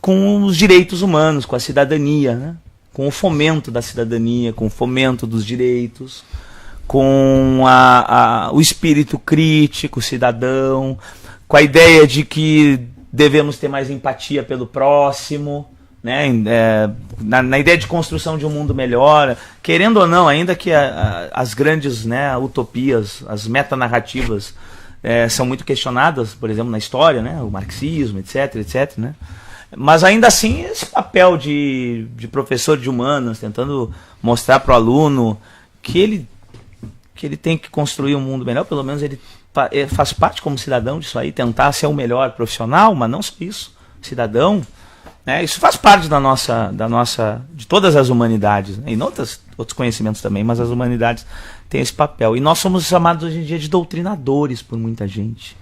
com os direitos humanos, com a cidadania, né, com o fomento da cidadania, com o fomento dos direitos, com o espírito crítico, cidadão, com a ideia de que devemos ter mais empatia pelo próximo, né? Na ideia de construção de um mundo melhor, querendo ou não, ainda que as grandes, né, utopias, as metanarrativas são muito questionadas, por exemplo, na história, né, o marxismo, etc, né? Mas ainda assim, esse papel de professor de humanas, tentando mostrar para o aluno que ele tem que construir um mundo melhor, pelo menos ele faz parte como cidadão disso aí, tentar ser o melhor profissional, mas não só isso, cidadão, né? Isso faz parte de todas as humanidades, né? E não outros conhecimentos também, mas as humanidades têm esse papel. E nós somos chamados hoje em dia de doutrinadores por muita gente,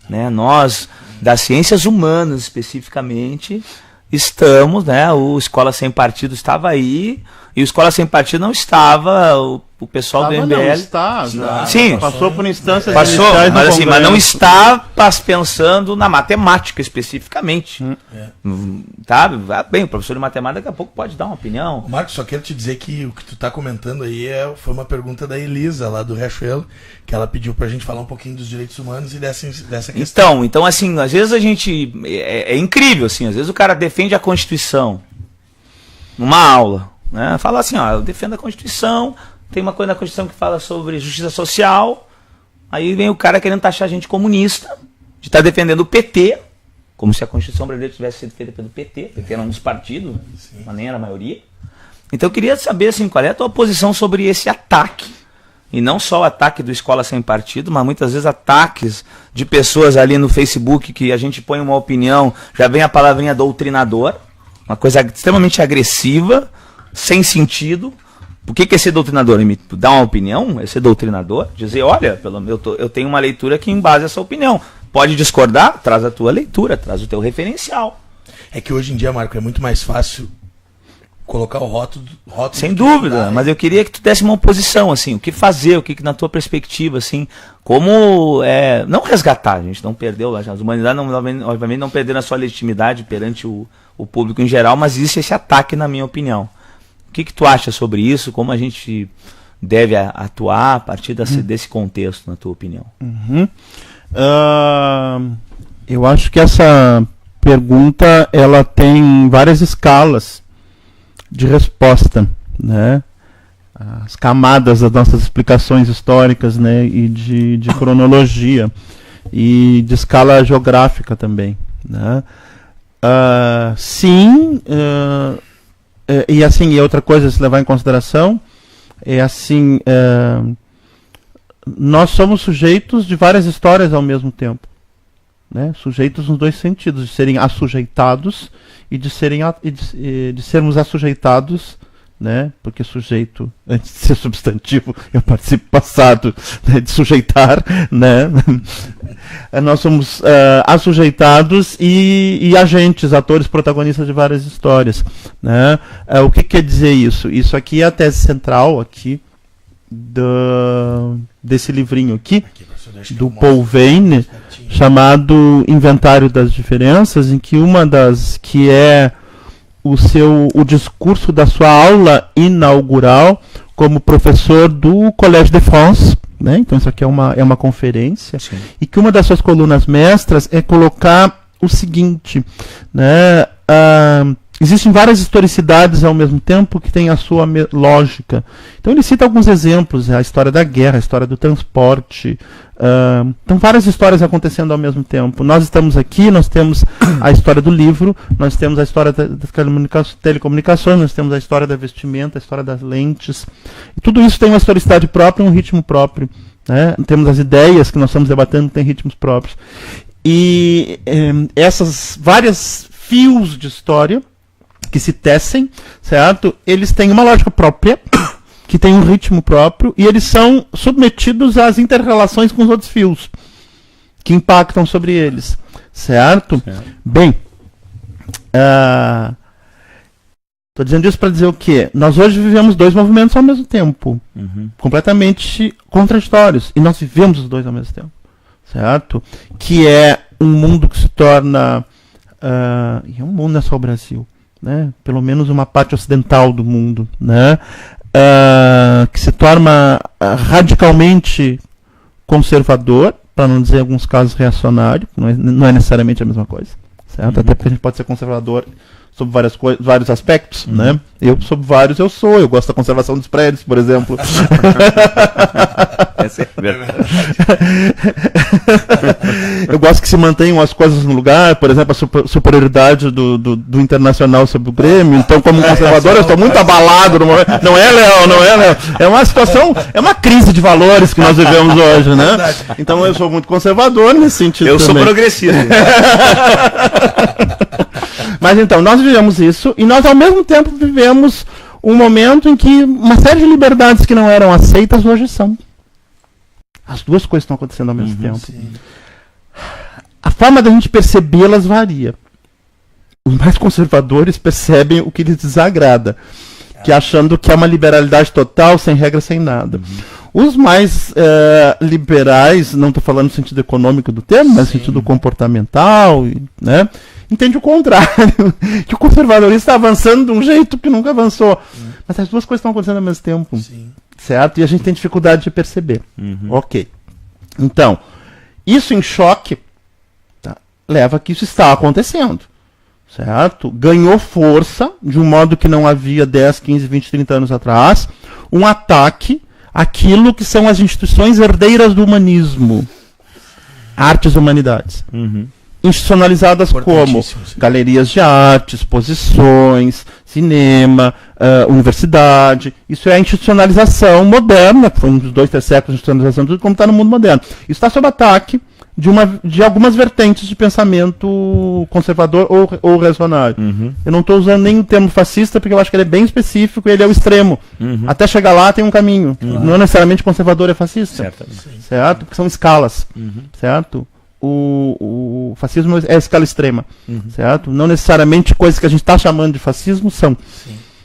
né? Nós, das ciências humanas especificamente, estamos, né? O Escola Sem Partido estava aí, e o Escola Sem Partido não estava, o pessoal do MBL... Não, está, já sim, passou por instâncias iniciais, mas não está pensando na matemática especificamente. Tá? Bem, o professor de matemática daqui a pouco pode dar uma opinião. Marcos, só quero te dizer que o que tu está comentando aí foi uma pergunta da Elisa, lá do Riachuelo, que ela pediu pra gente falar um pouquinho dos direitos humanos e dessa questão. Então assim, às vezes a gente... É incrível, assim, às vezes o cara defende a Constituição numa aula, né? Fala assim, ó, eu defendo a Constituição, tem uma coisa na Constituição que fala sobre justiça social, aí vem o cara querendo taxar a gente comunista, de estar defendendo o PT, como se a Constituição brasileira tivesse sido feita pelo PT, porque era um dos partidos, mas nem era a maioria. Então eu queria saber, assim, qual é a tua posição sobre esse ataque, e não só o ataque do Escola Sem Partido, mas muitas vezes ataques de pessoas ali no Facebook que a gente põe uma opinião, já vem a palavrinha doutrinador, uma coisa extremamente agressiva, sem sentido. Por que é ser doutrinador? Me dar uma opinião? É ser doutrinador? Dizer, olha, eu tenho uma leitura que embasa essa opinião. Pode discordar? Traz a tua leitura, traz o teu referencial. É que hoje em dia, Marco, é muito mais fácil colocar o rótulo sem dúvida, mas eu queria que tu desse uma oposição, assim, o que fazer, o que na tua perspectiva, assim, como, não resgatar, a gente não perdeu, as humanidades obviamente não perderam a sua legitimidade perante o público em geral, mas existe esse ataque, na minha opinião. O que tu acha sobre isso? Como a gente deve atuar a partir desse contexto, na tua opinião? Eu acho que essa pergunta ela tem várias escalas de resposta, né? As camadas das nossas explicações históricas, né? E de cronologia e de escala geográfica também, né? Sim, e assim, e outra coisa a se levar em consideração é assim, nós somos sujeitos de várias histórias ao mesmo tempo, né? Sujeitos nos dois sentidos, de serem assujeitados e de sermos assujeitados, né? Porque sujeito, antes de ser substantivo, é o participo passado, né? De sujeitar, né? Nós somos assujeitados e agentes, atores, protagonistas de várias histórias, né? O que quer dizer isso? Isso aqui é a tese central aqui desse livrinho aqui, do Paul Veyne, chamado Inventário das Diferenças, em que uma das que é o discurso da sua aula inaugural como professor do Collège de France, né? Então isso aqui é uma conferência. Sim. E que uma das suas colunas mestras é colocar o seguinte, né? Existem várias historicidades ao mesmo tempo que têm a sua lógica. Então ele cita alguns exemplos, a história da guerra, a história do transporte. Então várias histórias acontecendo ao mesmo tempo. Nós estamos aqui, nós temos a história do livro, nós temos a história das telecomunicações, nós temos a história da vestimenta, a história das lentes. E tudo isso tem uma historicidade própria e um ritmo próprio, né? Temos as ideias que nós estamos debatendo que têm ritmos próprios. E essas várias fios de história que se tecem, certo? Eles têm uma lógica própria, que tem um ritmo próprio, e eles são submetidos às inter-relações com os outros fios, que impactam sobre eles, certo? Bem, estou dizendo isso para dizer o quê? Nós hoje vivemos dois movimentos ao mesmo tempo, completamente contraditórios, e nós vivemos os dois ao mesmo tempo, certo? Que é um mundo que se torna... e é um mundo, não é só o Brasil, né? Pelo menos uma parte ocidental do mundo, né? Que se torna radicalmente conservador, para não dizer em alguns casos reacionário, não é necessariamente a mesma coisa, certo? Até porque a gente pode ser conservador sobre vários aspectos, né? Sobre vários eu gosto da conservação dos prédios, por exemplo. Essa é verdade. Eu gosto que se mantenham as coisas no lugar, por exemplo, a superioridade do Internacional sobre o Grêmio. Então, como conservador, eu estou muito abalado no momento. Não é, Léo? É uma situação, é uma crise de valores que nós vivemos hoje, né? Então, eu sou muito conservador nesse sentido. Eu sou progressista. Mas então, nós vivemos isso, e nós ao mesmo tempo vivemos um momento em que uma série de liberdades que não eram aceitas hoje são. As duas coisas estão acontecendo ao mesmo tempo. Sim. A forma da gente percebê-las varia. Os mais conservadores percebem o que lhes desagrada, que achando que é uma liberalidade total, sem regra, sem nada. Os mais liberais, não estou falando no sentido econômico do termo, mas no sentido comportamental, né? Entende o contrário, que o conservadorismo está avançando de um jeito que nunca avançou. Mas as duas coisas estão acontecendo ao mesmo tempo. Sim. Certo? E a gente tem dificuldade de perceber. Ok. Então, isso em choque leva a que isso está acontecendo. Certo? Ganhou força, de um modo que não havia 10, 15, 20, 30 anos atrás, um ataque àquilo que são as instituições herdeiras do humanismo. Artes e humanidades. Institucionalizadas como galerias de arte, exposições, cinema, universidade. Isso é a institucionalização moderna, foi um dos 2, 3 séculos de institucionalização, tudo como está no mundo moderno. Isso está sob ataque de algumas vertentes de pensamento conservador ou reacionário. Eu não estou usando nem o termo fascista, porque eu acho que ele é bem específico e ele é o extremo. Até chegar lá tem um caminho. Não necessariamente conservador é fascista. Certo? Porque são escalas. Certo? O fascismo é a escala extrema, certo? Não necessariamente coisas que a gente está chamando de fascismo são,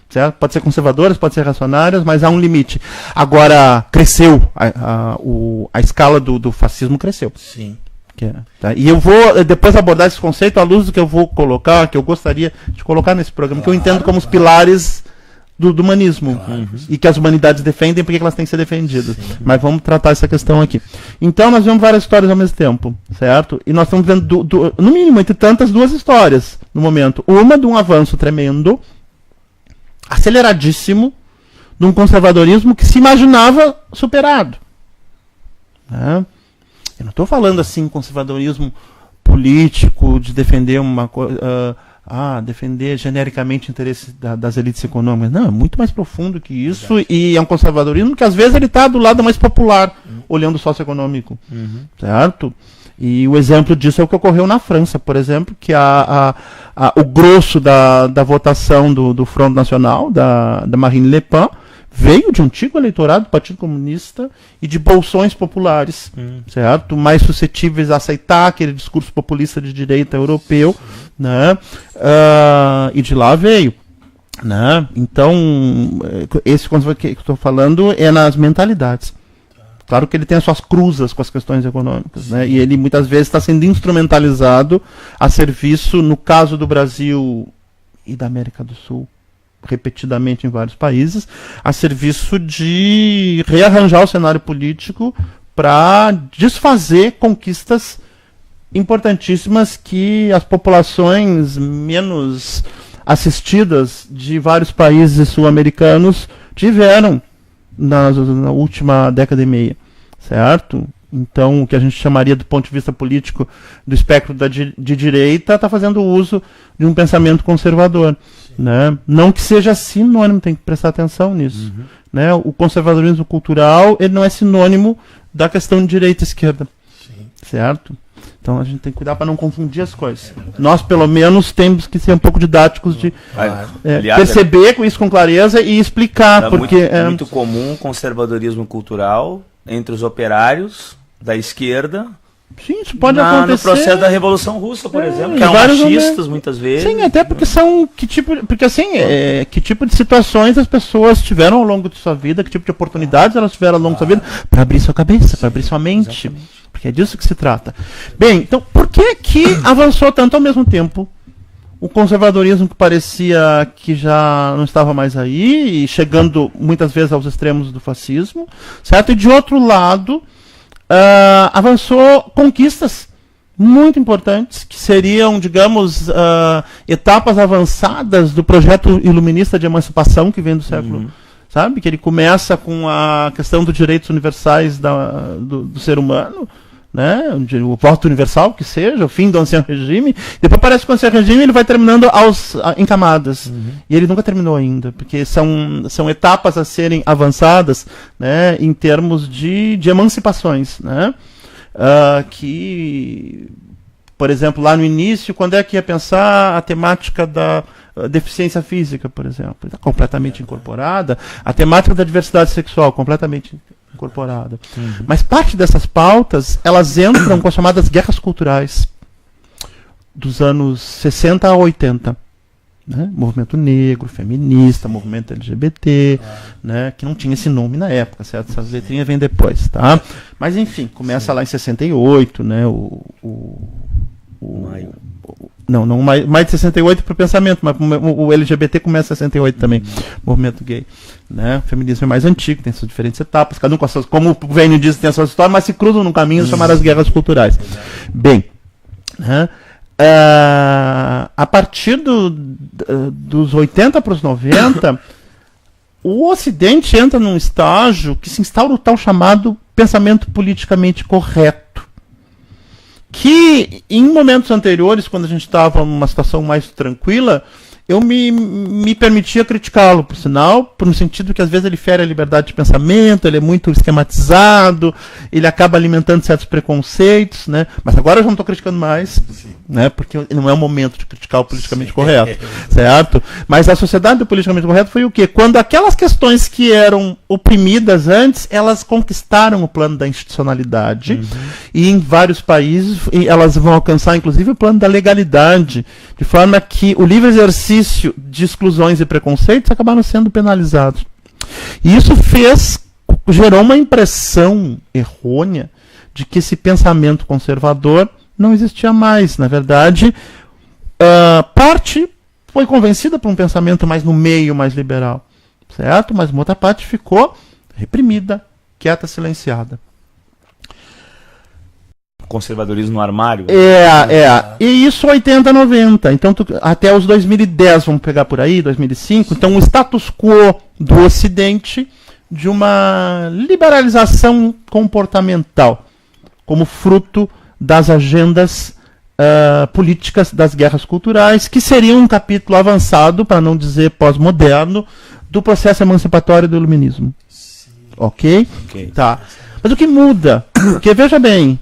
certo? Pode ser conservadoras, pode ser reacionárias, mas há um limite. Agora, cresceu, a escala do fascismo cresceu. Sim. Tá? E eu vou depois abordar esse conceito à luz do que eu vou colocar, que eu gostaria de colocar nesse programa, que eu entendo como os pilares do humanismo, e que as humanidades defendem porque elas têm que ser defendidas. Mas vamos tratar essa questão aqui. Então nós vemos várias histórias ao mesmo tempo, certo? E nós estamos vendo, no mínimo, entre tantas, duas histórias no momento. Uma de um avanço tremendo, aceleradíssimo, de um conservadorismo que se imaginava superado. Né? Eu não estou falando assim conservadorismo político, de defender uma coisa... defender genericamente interesses das elites econômicas. Não, é muito mais profundo que isso. E é um conservadorismo que às vezes ele está do lado mais popular, olhando o socioeconômico. Certo? E o exemplo disso é o que ocorreu na França, por exemplo, que o grosso da votação do Front National, da Marine Le Pen, veio de um antigo eleitorado do Partido Comunista e de bolsões populares, certo? Mais suscetíveis a aceitar aquele discurso populista de direita europeu, né? E de lá veio. Né? Então, esse que eu estou falando é nas mentalidades. Claro que ele tem as suas cruzas com as questões econômicas, né? E ele muitas vezes está sendo instrumentalizado a serviço, no caso do Brasil, e da América do Sul, repetidamente em vários países, a serviço de rearranjar o cenário político para desfazer conquistas importantíssimas que as populações menos assistidas de vários países sul-americanos tiveram na última década e meia, certo? Então, o que a gente chamaria do ponto de vista político do espectro de direita está fazendo uso de um pensamento conservador. Né? Não que seja sinônimo, tem que prestar atenção nisso. Né? O conservadorismo cultural ele não é sinônimo da questão de direita e esquerda. Certo? Então a gente tem que cuidar para não confundir as coisas. Nós, pelo menos, temos que ser um pouco didáticos de perceber isso com clareza e explicar. Porque é muito comum o conservadorismo cultural entre os operários da esquerda. Sim, isso pode acontecer. No processo da Revolução Russa, por exemplo, que eram machistas muitas vezes. Sim, até porque são que tipo de situações as pessoas tiveram ao longo de sua vida, que tipo de oportunidades elas tiveram ao longo de sua vida para abrir sua cabeça, para abrir sua mente. Exatamente. Porque é disso que se trata. Bem, então por que avançou tanto ao mesmo tempo o conservadorismo que parecia que já não estava mais aí, e chegando muitas vezes aos extremos do fascismo, certo? E de outro lado, avançou conquistas muito importantes, que seriam, digamos, etapas avançadas do projeto iluminista de emancipação que vem do século, sabe? Que ele começa com a questão dos direitos universais do ser humano, né? O voto universal, que seja, o fim do ancião regime. Depois parece que o ancião regime ele vai terminando em camadas. E ele nunca terminou ainda, porque são etapas a serem avançadas, né, em termos de emancipações, né? Que, por exemplo, lá no início, quando é que ia pensar a temática da deficiência física, por exemplo? Está completamente incorporada. A temática da diversidade sexual, completamente incorporada. Mas parte dessas pautas, elas entram com as chamadas guerras culturais dos anos 60 a 80. Né? Movimento negro, feminista, movimento LGBT, né? Que não tinha esse nome na época, certo? Essas letrinhas vêm depois, tá? Mas enfim, começa lá em 68, né? Não, mais de 68 para o pensamento, mas o LGBT começa em 68 também, movimento gay. Né? O feminismo é mais antigo, tem suas diferentes etapas, cada um com as suas, como o Vênio diz, tem a sua história, mas se cruzam no caminho chamadas guerras culturais. Bem, né? A partir dos 80 para os 90, o Ocidente entra num estágio que se instaura o tal chamado pensamento politicamente correto, que em momentos anteriores, quando a gente estava numa situação mais tranquila, eu me permitia criticá-lo, por sinal, no sentido que às vezes ele fere a liberdade de pensamento, ele é muito esquematizado, ele acaba alimentando certos preconceitos, né? Mas agora eu já não estou criticando mais, né? Porque não é o momento de criticar o politicamente correto, certo? Mas a sociedade do politicamente correto foi o quê? Quando aquelas questões que eram oprimidas antes, elas conquistaram o plano da institucionalidade, e em vários países elas vão alcançar inclusive o plano da legalidade, de forma que o livre exercício de exclusões e preconceitos acabaram sendo penalizados. E isso gerou uma impressão errônea de que esse pensamento conservador não existia mais. Na verdade, parte foi convencida por um pensamento mais no meio, mais liberal, certo? Mas uma outra parte ficou reprimida, quieta, silenciada. Conservadorismo no armário. E isso 80, 90. Então, até os 2010, vamos pegar por aí, 2005. Então, o status quo do Ocidente de uma liberalização comportamental, como fruto das agendas políticas das guerras culturais, que seria um capítulo avançado, para não dizer pós-moderno, do processo emancipatório do iluminismo. Ok? Tá. Mas o que muda? Porque, veja bem,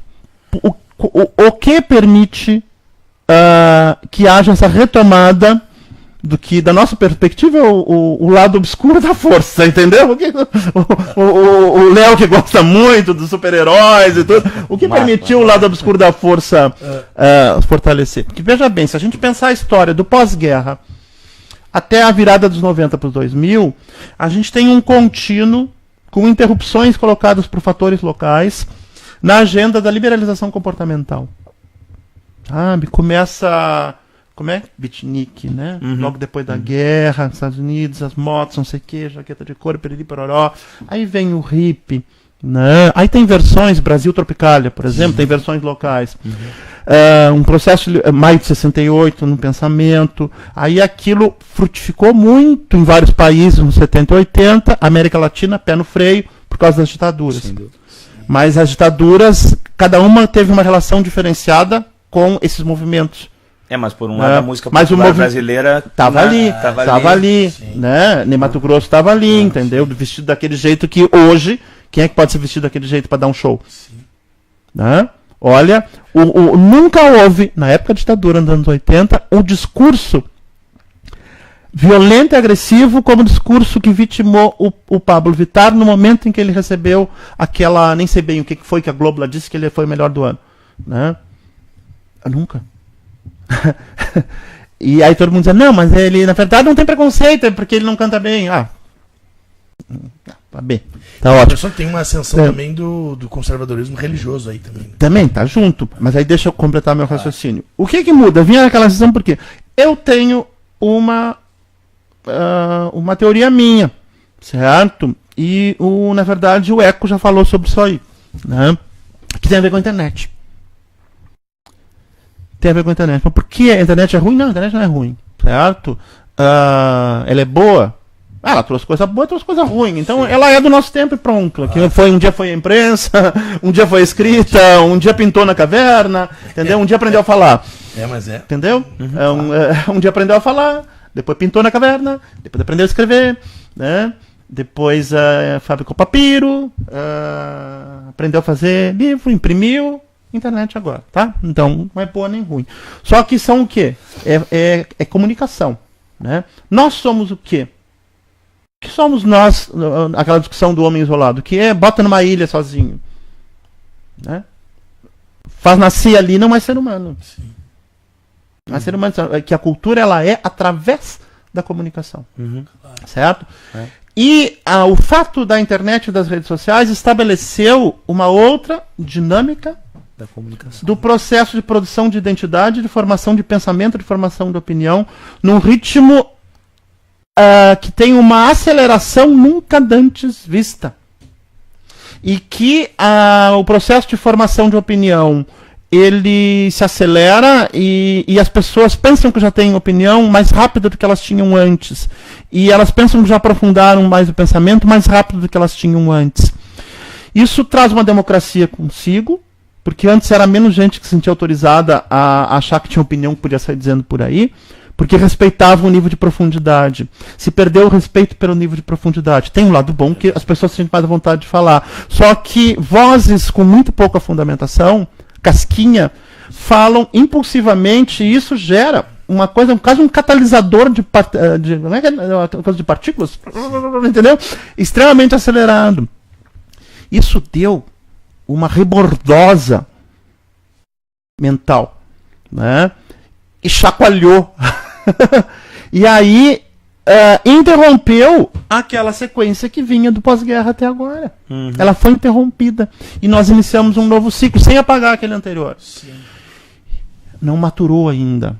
o que permite que haja essa retomada do que, da nossa perspectiva, é o lado obscuro da força, entendeu? O Léo, que gosta muito dos super-heróis e tudo, o que permitiu o lado obscuro da força fortalecer? Porque, veja bem, se a gente pensar a história do pós-guerra até a virada dos 90 para os 2000, a gente tem um contínuo com interrupções colocadas por fatores locais na agenda da liberalização comportamental. Sabe? Começa como é? Beatnik, né? Logo depois da guerra, Estados Unidos, as motos, não sei o que, jaqueta de couro, periri, pororó. Aí vem o hippie, né? Aí tem versões, Brasil Tropicália, por exemplo, tem versões locais. Um processo de maio de 68 no pensamento. Aí aquilo frutificou muito em vários países, nos 70 e 80, América Latina, pé no freio, por causa das ditaduras. Mas as ditaduras, cada uma teve uma relação diferenciada com esses movimentos. Mas por um lado a música mas popular brasileira estava ali, né? Nem Mato Grosso estava ali, entendeu? Vestido daquele jeito que hoje, quem é que pode ser vestido daquele jeito para dar um show? Né? Olha, nunca houve, na época da ditadura, nos anos 80, um discurso violento e agressivo como o discurso que vitimou o Pablo Vittar no momento em que ele recebeu aquela, nem sei bem o que foi que a Globo disse que ele foi o melhor do ano. Né? Nunca. E aí todo mundo diz, não, mas ele na verdade não tem preconceito, é porque ele não canta bem. Tá bem. Tá ótimo. A pessoa tem uma ascensão também do conservadorismo religioso aí também. Né? Também, tá junto. Mas aí deixa eu completar meu raciocínio. O que muda? Vinha aquela ascensão porque eu tenho uma teoria minha, certo? E na verdade o Eco já falou sobre isso aí, né? Que tem a ver com a internet. Tem a ver com a internet. Mas por que a internet é ruim? Não, a internet não é ruim, certo? Ela é boa? Ela trouxe coisa boa e trouxe coisa ruim. Então ela é do nosso tempo e pronto. Um dia foi a imprensa, um dia foi a escrita, um dia pintou na caverna, entendeu? Um dia aprendeu a falar. Entendeu? Um dia aprendeu a falar, depois pintou na caverna, depois aprendeu a escrever, né? Depois fabricou papiro, aprendeu a fazer livro, imprimiu. Internet agora, tá? Então, não é boa nem ruim. Só que são o quê? É comunicação, né? Nós somos o quê? O que somos nós, aquela discussão do homem isolado, que bota numa ilha sozinho, né? Faz nascer ali, não é ser humano. Sim. Não é ser humano, que a cultura ela é através da comunicação, certo? E o fato da internet e das redes sociais estabeleceu uma outra dinâmica da comunicação, do processo de produção de identidade, de formação de pensamento, de formação de opinião, num ritmo que tem uma aceleração nunca antes vista. E que o processo de formação de opinião ele se acelera e as pessoas pensam que já têm opinião mais rápido do que elas tinham antes. E elas pensam que já aprofundaram mais o pensamento mais rápido do que elas tinham antes. Isso traz uma democracia consigo, porque antes era menos gente que se sentia autorizada a achar que tinha opinião que podia sair dizendo por aí, porque respeitava o nível de profundidade. Se perdeu o respeito pelo nível de profundidade. Tem um lado bom que as pessoas se sentem mais à vontade de falar. Só que vozes com muito pouca fundamentação, casquinha, falam impulsivamente e isso gera uma coisa, quase um catalisador de partículas, entendeu? Extremamente acelerado. Isso deu uma rebordosa mental, né? E chacoalhou. E aí interrompeu aquela sequência que vinha do pós-guerra até agora. Ela foi interrompida. E nós iniciamos um novo ciclo, sem apagar aquele anterior. Sim. Não maturou ainda.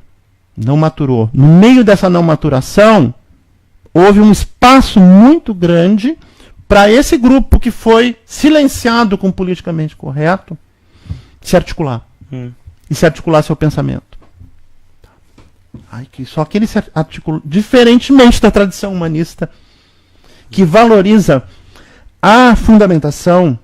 Não maturou. No meio dessa não maturação, houve um espaço muito grande para esse grupo que foi silenciado com o politicamente correto se articular. E se articular seu pensamento. Só que ele se articula diferentemente da tradição humanista, que valoriza a fundamentação,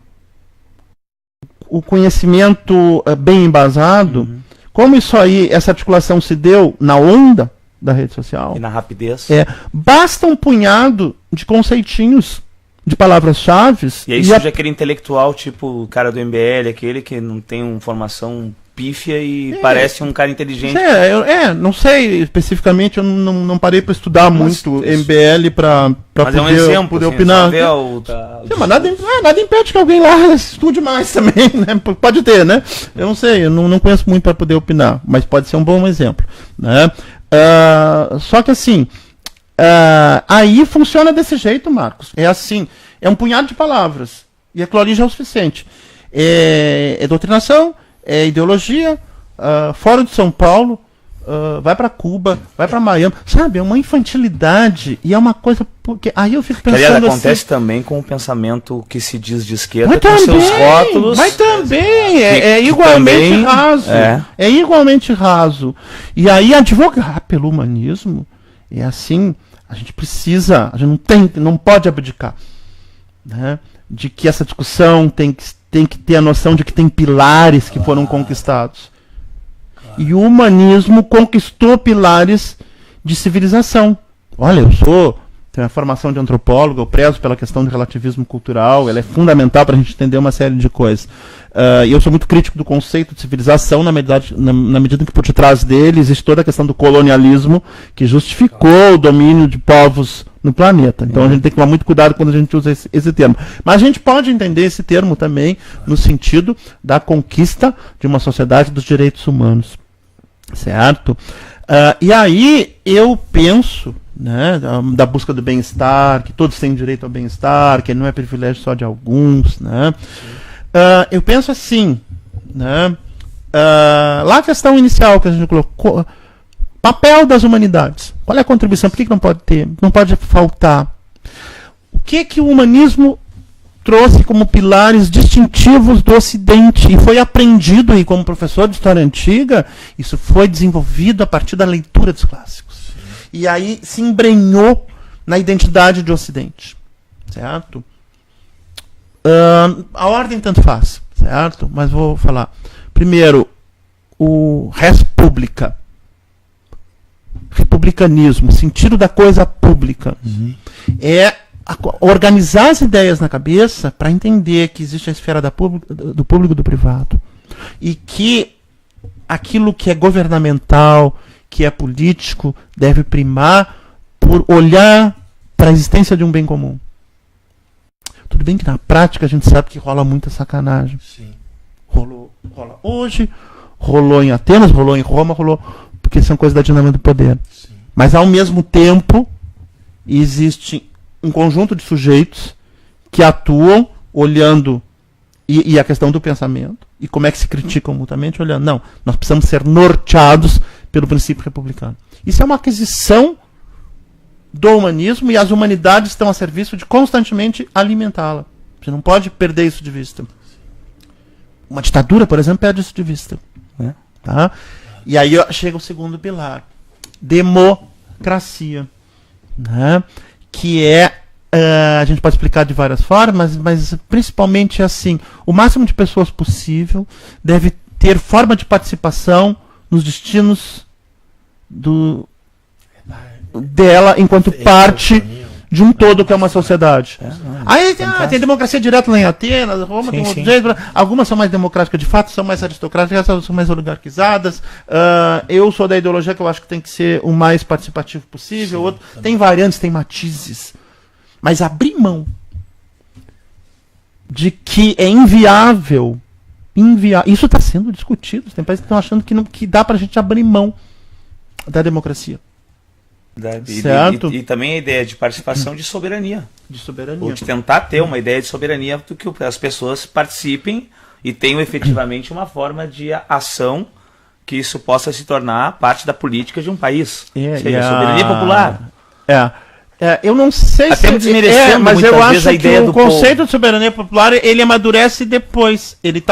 o conhecimento bem embasado. Como isso aí, essa articulação se deu na onda da rede social. E na rapidez. Basta um punhado de conceitinhos, de palavras-chave. E aí surge aquele intelectual, tipo o cara do MBL, aquele que não tem uma formação pífia e parece um cara inteligente. Não sei especificamente, eu não parei para estudar muito MBL para poder opinar. Mas nada impede que alguém lá estude mais também, né? Pode ter, né? Eu não sei, eu não conheço muito para poder opinar, mas pode ser um bom exemplo, né? Só que assim, aí funciona desse jeito, Marcos. É assim, é um punhado de palavras e aquilo ali já é o suficiente. É doutrinação, é ideologia, Fórum de São Paulo, vai para Cuba, vai para Miami, sabe? É uma infantilidade e é uma coisa porque aí eu fico pensando aliás, acontece assim, também com o pensamento que se diz de esquerda, mas com também, seus rótulos. mas também é que igualmente também, raso. É igualmente raso. E aí advogar pelo humanismo é assim, a gente não pode abdicar, né? De que essa discussão tem que ter a noção de que tem pilares que foram conquistados. E o humanismo conquistou pilares de civilização. Olha, tenho a formação de antropólogo, eu prezo pela questão do relativismo cultural, ela é fundamental para a gente entender uma série de coisas. E eu sou muito crítico do conceito de civilização, na medida que por detrás dele existe toda a questão do colonialismo, que justificou o domínio de povos no planeta. Então a gente tem que tomar muito cuidado quando a gente usa esse termo. Mas a gente pode entender esse termo também no sentido da conquista de uma sociedade dos direitos humanos. Certo? E aí eu penso, né, da busca do bem-estar, que todos têm direito ao bem-estar, que não é privilégio só de alguns, né? Eu penso assim, né? Lá a questão inicial que a gente colocou, papel das humanidades. Qual é a contribuição? Por que não pode ter? Não pode faltar? O que o humanismo trouxe como pilares distintivos do Ocidente e foi aprendido aí como professor de história antiga, isso foi desenvolvido a partir da leitura dos clássicos. Sim. E aí se embrenhou na identidade do Ocidente, certo? A ordem tanto faz, certo? Mas vou falar. Primeiro, o res publica. Republicanismo, sentido da coisa pública. É organizar as ideias na cabeça para entender que existe a esfera do público e do privado. E que aquilo que é governamental, que é político, deve primar por olhar para a existência de um bem comum. Tudo bem que na prática a gente sabe que rola muita sacanagem. Sim. Rola hoje, rolou em Atenas, rolou em Roma, rolou porque são coisas da dinâmica do poder. Sim. Mas ao mesmo tempo existe um conjunto de sujeitos que atuam olhando e a questão do pensamento e como é que se criticam mutuamente olhando. Não, nós precisamos ser norteados pelo princípio republicano. Isso é uma aquisição do humanismo e as humanidades estão a serviço de constantemente alimentá-la. Você não pode perder isso de vista. Uma ditadura, por exemplo, perde isso de vista. Tá? E aí chega o segundo pilar. Democracia. Né? Que é, a gente pode explicar de várias formas, mas principalmente assim, o máximo de pessoas possível deve ter forma de participação nos destinos dela enquanto parte de um todo que é uma sociedade. Aí tem democracia direta lá em Atenas, Roma, tem outro jeito, algumas são mais democráticas de fato, são mais aristocráticas, outras são mais oligarquizadas. Eu sou da ideologia que eu acho que tem que ser o mais participativo possível. Outro, tem variantes, tem matizes. Mas abrir mão de que é inviável. Isso está sendo discutido. Tem países que estão achando que dá para a gente abrir mão da democracia. Certo? E também a ideia de participação de soberania. De soberania. Ou de tentar ter uma ideia de soberania do que as pessoas participem e tenham efetivamente uma forma de ação que isso possa se tornar parte da política de um país. Seja soberania popular. Eu não sei até se desmerecendo mas eu acho a ideia que o conceito de soberania popular ele amadurece depois. Ele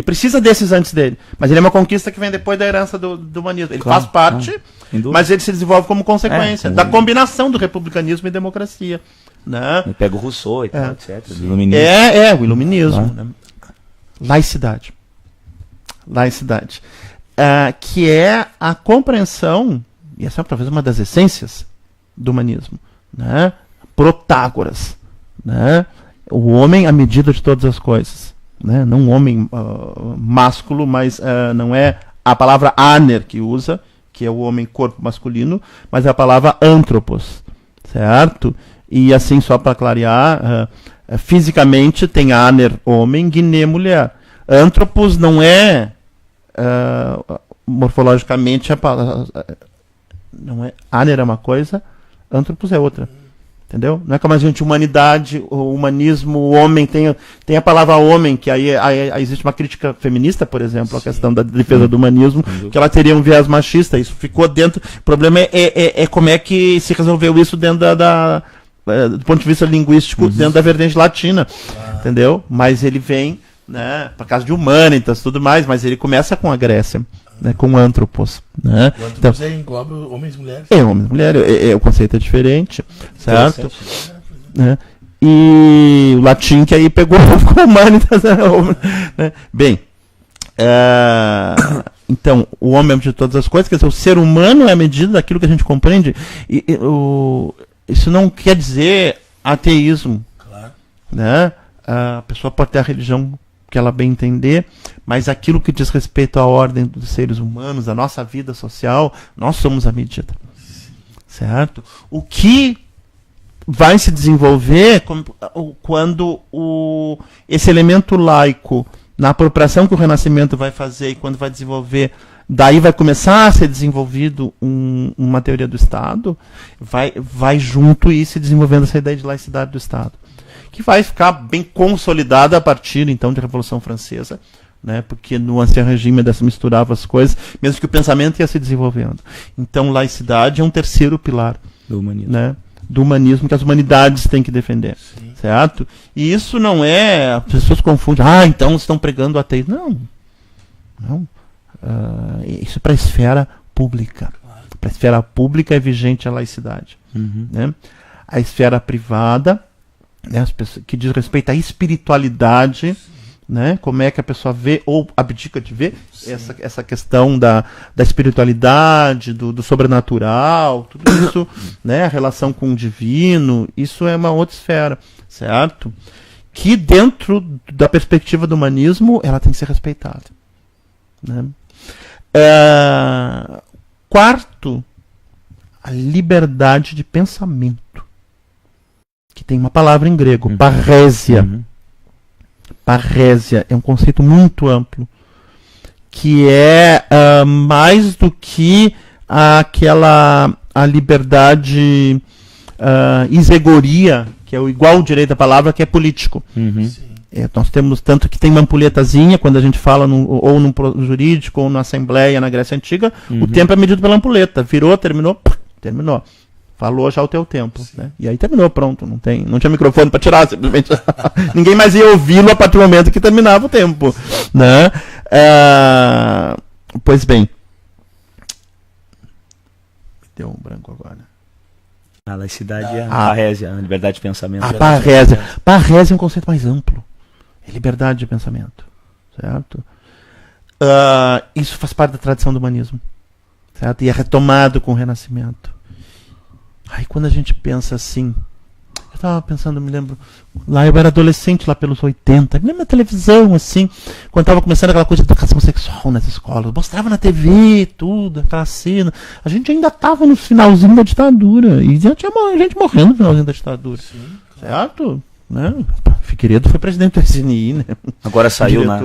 precisa desses antes dele. Mas ele é uma conquista que vem depois da herança do humanismo. Ele faz parte, mas ele se desenvolve como consequência da combinação do republicanismo e democracia. Né? Pega o Rousseau e tal, etc. O iluminismo. Né? Laicidade. Que é a compreensão, e essa é talvez uma das essências do humanismo, né? Protágoras, né? O homem à medida de todas as coisas, né? Não um homem másculo, mas não é a palavra aner que usa, que é o homem corpo masculino, mas é a palavra anthropos, certo? E assim, só para clarear, fisicamente tem aner homem, guiné mulher. Anthropos não é morfologicamente não é aner é uma coisa, anthropos é outra. Entendeu? Não é como a gente, humanidade, o humanismo, o homem, tem a palavra homem, que aí existe uma crítica feminista, por exemplo, a questão da defesa do humanismo, que ela teria um viés machista, isso ficou dentro, o problema é como é que se resolveu isso dentro do ponto de vista linguístico, dentro da vertente latina, entendeu? Mas ele vem, né, por causa de humanitas, tudo mais, mas ele começa com a Grécia. Né, com antropos. Né? O antropos engloba homens e mulheres. Homens e mulheres, o conceito é diferente, certo? Né? E o latim que aí pegou com humanitas. Né? Bem, então, o homem é a medida de todas as coisas, quer dizer, o ser humano é a medida daquilo que a gente compreende. Isso não quer dizer ateísmo. Claro. Né? A pessoa pode ter a religião que ela bem entender, mas aquilo que diz respeito à ordem dos seres humanos, à nossa vida social, nós somos a medida. Certo? O que vai se desenvolver quando esse elemento laico, na apropriação que o Renascimento vai fazer e quando vai desenvolver, daí vai começar a ser desenvolvido uma teoria do Estado, vai junto e se desenvolvendo essa ideia de laicidade do Estado, que vai ficar bem consolidada a partir, então, da Revolução Francesa, né, porque no Ancien Regime se misturava as coisas, mesmo que o pensamento ia se desenvolvendo. Então, laicidade é um terceiro pilar do humanismo, né, do humanismo que as humanidades têm que defender. Sim. Certo? E isso não é... As pessoas confundem, então estão pregando ateísmo. Não. Isso é para a esfera pública. Claro. Para a esfera pública é vigente a laicidade. Né? A esfera privada, né, que diz respeito à espiritualidade, né, como é que a pessoa vê ou abdica de ver essa questão da espiritualidade, do sobrenatural, tudo isso, né, a relação com o divino, isso é uma outra esfera, certo? Que dentro da perspectiva do humanismo ela tem que ser respeitada. Né? Quarto, a liberdade de pensamento, que tem uma palavra em grego, parresia. Parresia é um conceito muito amplo, que é mais do que a liberdade isegoria, que é o igual direito à palavra, que é político. Nós temos tanto que tem uma ampulhetazinha, quando a gente fala ou no jurídico, ou na Assembleia, na Grécia Antiga, o tempo é medido pela ampulheta. Virou, terminou. Falou já o teu tempo, né? E aí terminou, pronto. Não tinha microfone para tirar, simplesmente. Ninguém mais ia ouvi-lo a partir do momento que terminava o tempo, né? Pois bem. Me deu um branco agora. A laicidade é a parrésia, a liberdade de pensamento. A parrésia. Parrésia é um conceito mais amplo. É liberdade de pensamento, certo? Isso faz parte da tradição do humanismo, certo? E é retomado com o Renascimento. Aí quando a gente pensa assim, eu estava pensando, me lembro, lá eu era adolescente, lá pelos 80, me lembro da televisão, assim, quando estava começando aquela coisa de educação sexual nas escolas, mostrava na TV, tudo, aquela cena, a gente ainda estava no finalzinho da ditadura, e já tinha gente morrendo no finalzinho da ditadura. Sim, claro. Certo? Né? Figueiredo foi presidente do SNI, né? Agora saiu, né?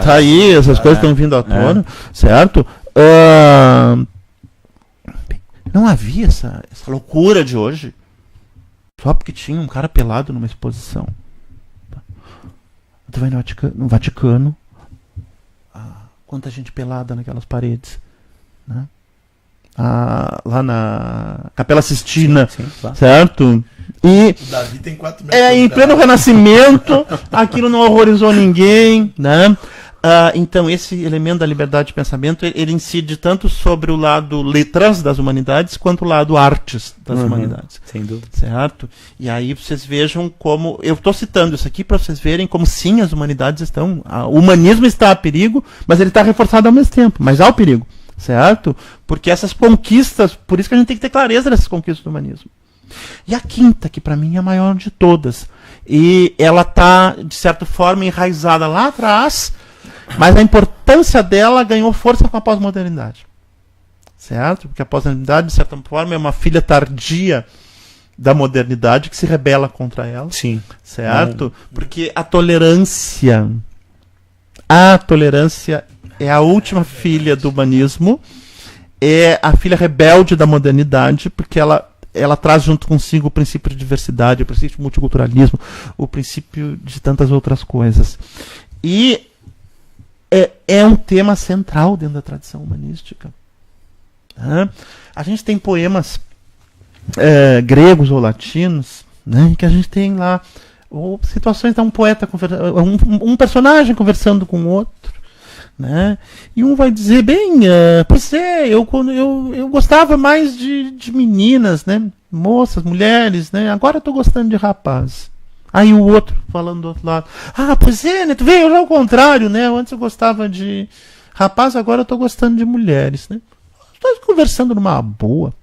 Tá aí, essas coisas estão vindo à tona, certo? Não havia essa loucura de hoje só porque tinha um cara pelado numa exposição. Tu vai no Vaticano, quanta gente pelada naquelas paredes, né? Lá na Capela Sistina, sim, claro. Certo? E o Davi tem 4 metros. Em pleno Renascimento, aquilo não horrorizou ninguém, né? Então, esse elemento da liberdade de pensamento, ele incide tanto sobre o lado letras das humanidades, quanto o lado artes das humanidades. Sem dúvida. Certo? E aí vocês vejam como... Eu estou citando isso aqui para vocês verem como sim, as humanidades estão... O humanismo está a perigo, mas ele está reforçado ao mesmo tempo. Mas há o perigo, certo? Porque essas conquistas... Por isso que a gente tem que ter clareza dessas conquistas do humanismo. E a quinta, que para mim é a maior de todas. E ela está, de certa forma, enraizada lá atrás... Mas a importância dela ganhou força com a pós-modernidade. Certo? Porque a pós-modernidade, de certa forma, é uma filha tardia da modernidade que se rebela contra ela. Sim. Certo? Porque a tolerância é a última filha do humanismo, é a filha rebelde da modernidade, porque ela ela traz junto consigo o princípio de diversidade, o princípio de multiculturalismo, o princípio de tantas outras coisas. E é um tema central dentro da tradição humanística. A gente tem poemas gregos ou latinos, né, que a gente tem lá ou situações de um poeta um personagem conversando com outro, né, e um vai dizer, bem, pois é, eu gostava mais de meninas, né, moças, mulheres, né, agora eu estou gostando de rapazes. Aí o outro falando do outro lado, pois é, né, tu vê, eu já ao contrário, né, antes eu gostava de rapaz, agora eu estou gostando de mulheres, né. Estou conversando numa boa,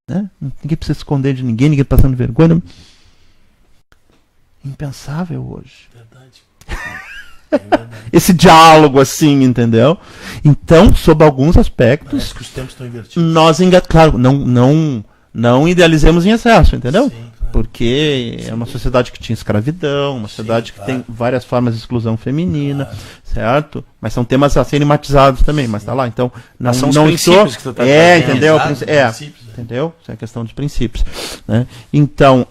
né? Ninguém precisa esconder de ninguém passando vergonha. Impensável hoje. Verdade. Esse diálogo assim, entendeu? Então, sob alguns aspectos, parece que os tempos estão invertidos. Nós, claro, não idealizemos em excesso, entendeu? Sim, claro. Porque é uma sociedade que tinha escravidão, uma sociedade que tem várias formas de exclusão feminina, certo? Mas são temas a serem matizados também, mas tá lá. Então, são os princípios que tu tá trazendo. Entendeu? Entendeu? Isso é questão de princípios, né? Então,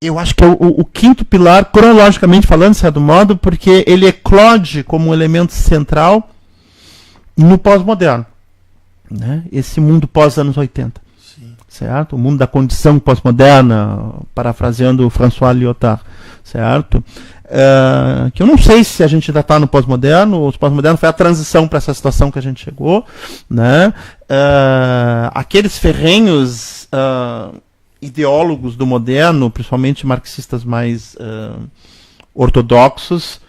eu acho que é o quinto pilar, cronologicamente falando, de certo modo, porque ele eclode como um elemento central no pós-moderno, né? Esse mundo pós-anos 80. Certo? O mundo da condição pós-moderna, parafraseando o François Lyotard, certo? Que eu não sei se a gente ainda está no pós-moderno, o pós-moderno foi a transição para essa situação que a gente chegou, né? Aqueles ferrenhos ideólogos do moderno, principalmente marxistas mais ortodoxos,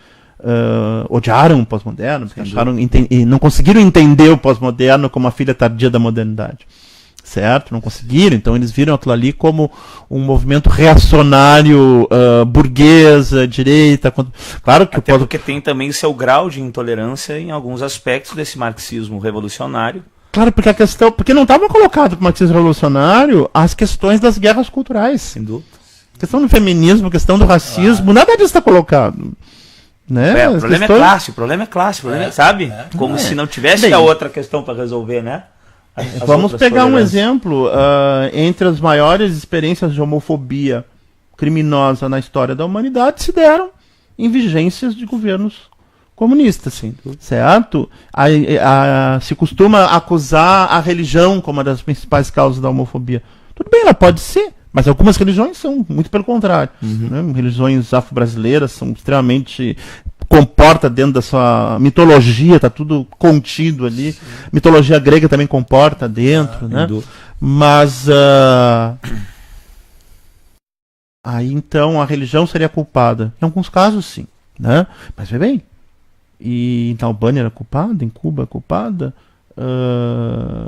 odiaram o pós-moderno, porque e não conseguiram entender o pós-moderno como a filha tardia da modernidade. Certo? Não conseguiram, então eles viram aquilo ali como um movimento reacionário, burguesa, direita. Claro que porque tem também seu grau de intolerância em alguns aspectos desse marxismo revolucionário. Claro, porque não estava colocado para o marxismo revolucionário as questões das guerras culturais. Sem dúvida. A questão do feminismo, a questão do racismo, nada disso está colocado. Né? O problema é classe, sabe? Como se não tivesse a outra questão para resolver, né? Vamos pegar um exemplo, entre as maiores experiências de homofobia criminosa na história da humanidade se deram em vigências de governos comunistas, certo? Se costuma acusar a religião como uma das principais causas da homofobia. Tudo bem, ela pode ser, mas algumas religiões são, muito pelo contrário. Né? Religiões afro-brasileiras são extremamente... comporta dentro da sua mitologia, está tudo contido ali. Sim. Mitologia grega também comporta dentro, né? Mas aí então a religião seria culpada. Em alguns casos, sim, né? Mas vê bem. E na Albânia era culpada, em Cuba é culpada,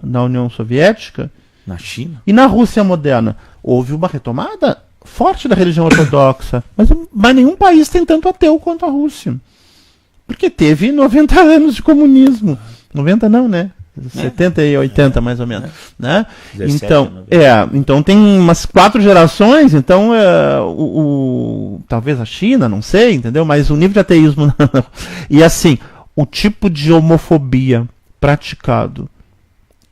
na União Soviética, na China e na Rússia moderna houve uma retomada forte da religião ortodoxa, mas nenhum país tem tanto ateu quanto a Rússia. Porque teve 90 anos de comunismo. 90 não, né? 70 e 80 mais ou menos. Né? 17, então tem umas 4 gerações, então talvez a China, não sei, entendeu? Mas o nível de ateísmo... E assim, o tipo de homofobia praticado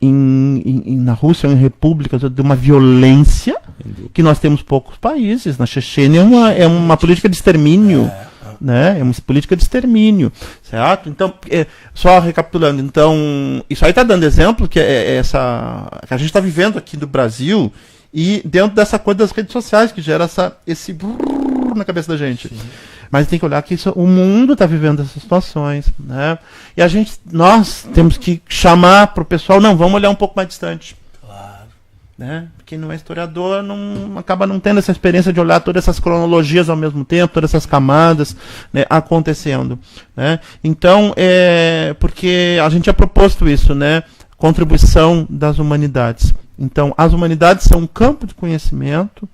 na Rússia, em repúblicas, de uma violência que nós temos poucos países. Na Chechênia é uma política de extermínio, né? É uma política de extermínio, certo? Então, só recapitulando, então, isso aí está dando exemplo que que a gente está vivendo aqui no Brasil e dentro dessa coisa das redes sociais que gera esse brrr na cabeça da gente. Sim. Mas tem que olhar que o mundo está vivendo essas situações, né? E nós temos que chamar para o pessoal, não, vamos olhar um pouco mais distante. Claro. Né? Quem não é historiador acaba não tendo essa experiência de olhar todas essas cronologias ao mesmo tempo, todas essas camadas, né, acontecendo. Né? Então, porque a gente tinha proposto isso, né? Contribuição das humanidades. Então, as humanidades são um campo de conhecimento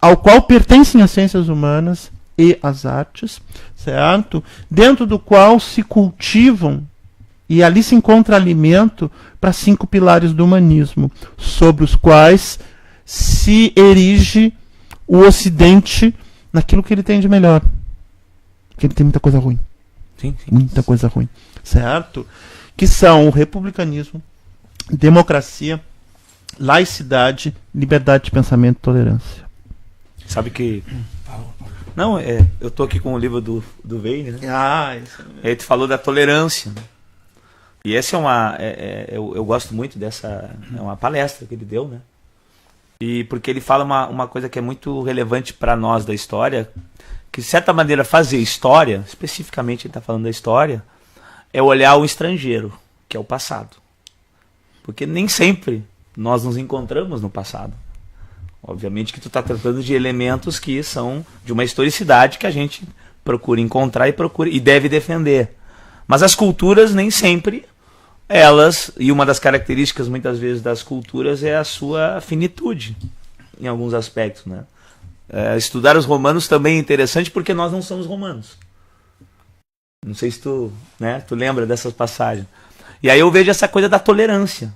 ao qual pertencem as ciências humanas e as artes, certo? Dentro do qual se cultivam e ali se encontra alimento para 5 pilares do humanismo, sobre os quais se erige o Ocidente naquilo que ele tem de melhor. Porque ele tem muita coisa ruim. Sim. Muita coisa ruim, certo? Que são o republicanismo, democracia, laicidade, liberdade de pensamento e tolerância. Sabe que... Não, eu tô aqui com o livro do Veyne, né? Isso. Aí tu falou da tolerância. E essa eu gosto muito dessa... É uma palestra que ele deu, né? E porque ele fala uma coisa que é muito relevante para nós da história, que de certa maneira fazer história, especificamente ele está falando da história, é olhar o estrangeiro, que é o passado. Porque nem sempre nós nos encontramos no passado. Obviamente que tu está tratando de elementos que são de uma historicidade que a gente procura encontrar e deve defender. Mas as culturas nem sempre e uma das características muitas vezes das culturas é a sua finitude, em alguns aspectos, né? Estudar os romanos também é interessante porque nós não somos romanos. Não sei se tu lembra dessas passagens. E aí eu vejo essa coisa da tolerância.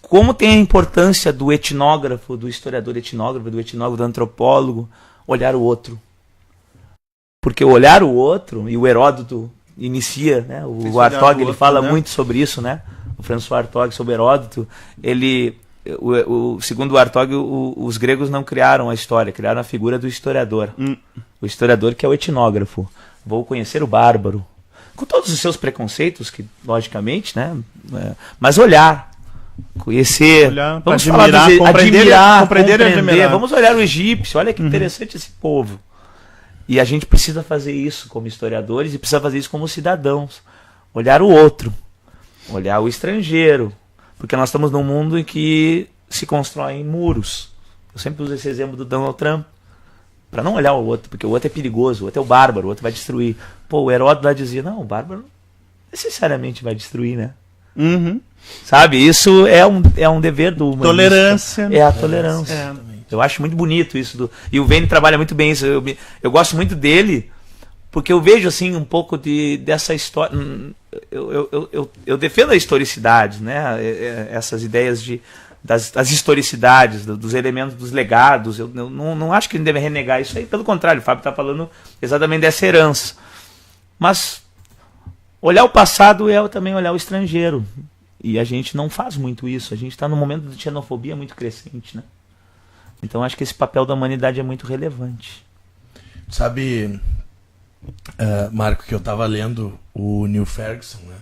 Como tem a importância do etnógrafo, do historiador etnógrafo, do antropólogo, olhar o outro. Porque olhar o outro, e o Heródoto inicia, né? O Hartog, ele fala muito sobre isso, né? O François Hartog sobre Heródoto, segundo o Hartog, os gregos não criaram a história, criaram a figura do historiador. O historiador que é o etnógrafo. Vou conhecer o bárbaro. Com todos os seus preconceitos, que logicamente, né? Mas olhar. Conhecer, vamos admirar, falar compreender, admirar. Vamos olhar o egípcio, olha que interessante esse povo. E a gente precisa fazer isso como historiadores e precisa fazer isso como cidadãos. Olhar o outro, olhar o estrangeiro, porque nós estamos num mundo em que se constroem muros. Eu sempre uso esse exemplo do Donald Trump, para não olhar o outro, porque o outro é perigoso, o outro é o bárbaro, o outro vai destruir. Pô, o Heródoto lá dizia, não, o bárbaro não necessariamente vai destruir, né? Sabe, isso é um dever do humanista. Tolerância. É a tolerância. Eu acho muito bonito isso. E o Veyne trabalha muito bem isso. Eu gosto muito dele, porque eu vejo assim um pouco dessa história. Eu defendo a historicidade, né? Essas ideias das historicidades, dos elementos, dos legados. Eu não acho que ele deve renegar isso aí. Pelo contrário, o Fábio está falando exatamente dessa herança. Mas olhar o passado é também olhar o estrangeiro. E a gente não faz muito isso. A gente está num momento de xenofobia muito crescente, né? Então acho que esse papel da humanidade é muito relevante. Sabe, Marco, que eu estava lendo o Neil Ferguson, né?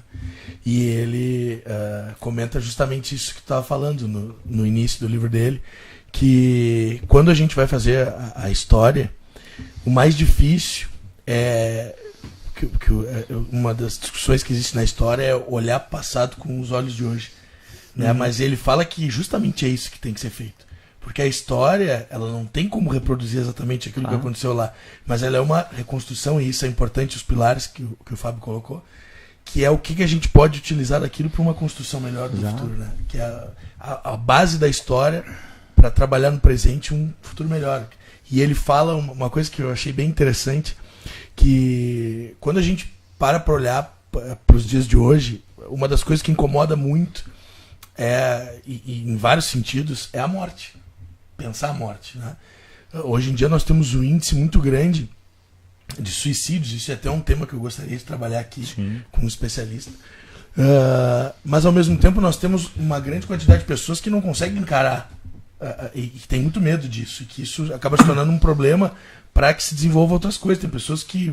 E ele comenta justamente isso que tu estava falando no início do livro dele, que quando a gente vai fazer a história, o mais difícil é... uma das discussões que existe na história é olhar para o passado com os olhos de hoje, né? Mas ele fala que justamente é isso que tem que ser feito, porque a história ela não tem como reproduzir exatamente aquilo que aconteceu lá, mas ela é uma reconstrução, e isso é importante, os pilares que o Fábio colocou, que é o que a gente pode utilizar daquilo para uma construção melhor do futuro, né? Que é a base da história para trabalhar no presente um futuro melhor. E ele fala uma coisa que eu achei bem interessante, que quando a gente para olhar para os dias de hoje, uma das coisas que incomoda muito e em vários sentidos, é a morte. Pensar a morte, né? Hoje em dia nós temos um índice muito grande de suicídios. Isso é até um tema que eu gostaria de trabalhar aqui com um especialista. Mas ao mesmo tempo nós temos uma grande quantidade de pessoas que não conseguem encarar e que tem muito medo disso, e que isso acaba se tornando um problema para que se desenvolva outras coisas. Tem pessoas que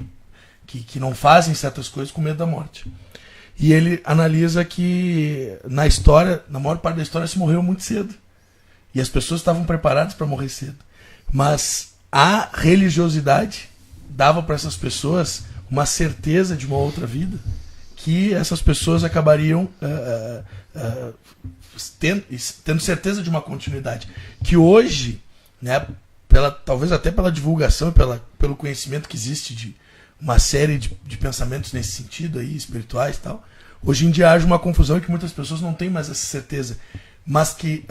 não fazem certas coisas com medo da morte. E ele analisa que na história, na maior parte da história, se morreu muito cedo. E as pessoas estavam preparadas para morrer cedo. Mas a religiosidade dava para essas pessoas uma certeza de uma outra vida, que essas pessoas acabariam tendo certeza de uma continuidade. Que hoje, né, talvez até pela divulgação e pelo conhecimento que existe de uma série de pensamentos nesse sentido aí, espirituais e tal, hoje em dia haja uma confusão e que muitas pessoas não têm mais essa certeza, mas que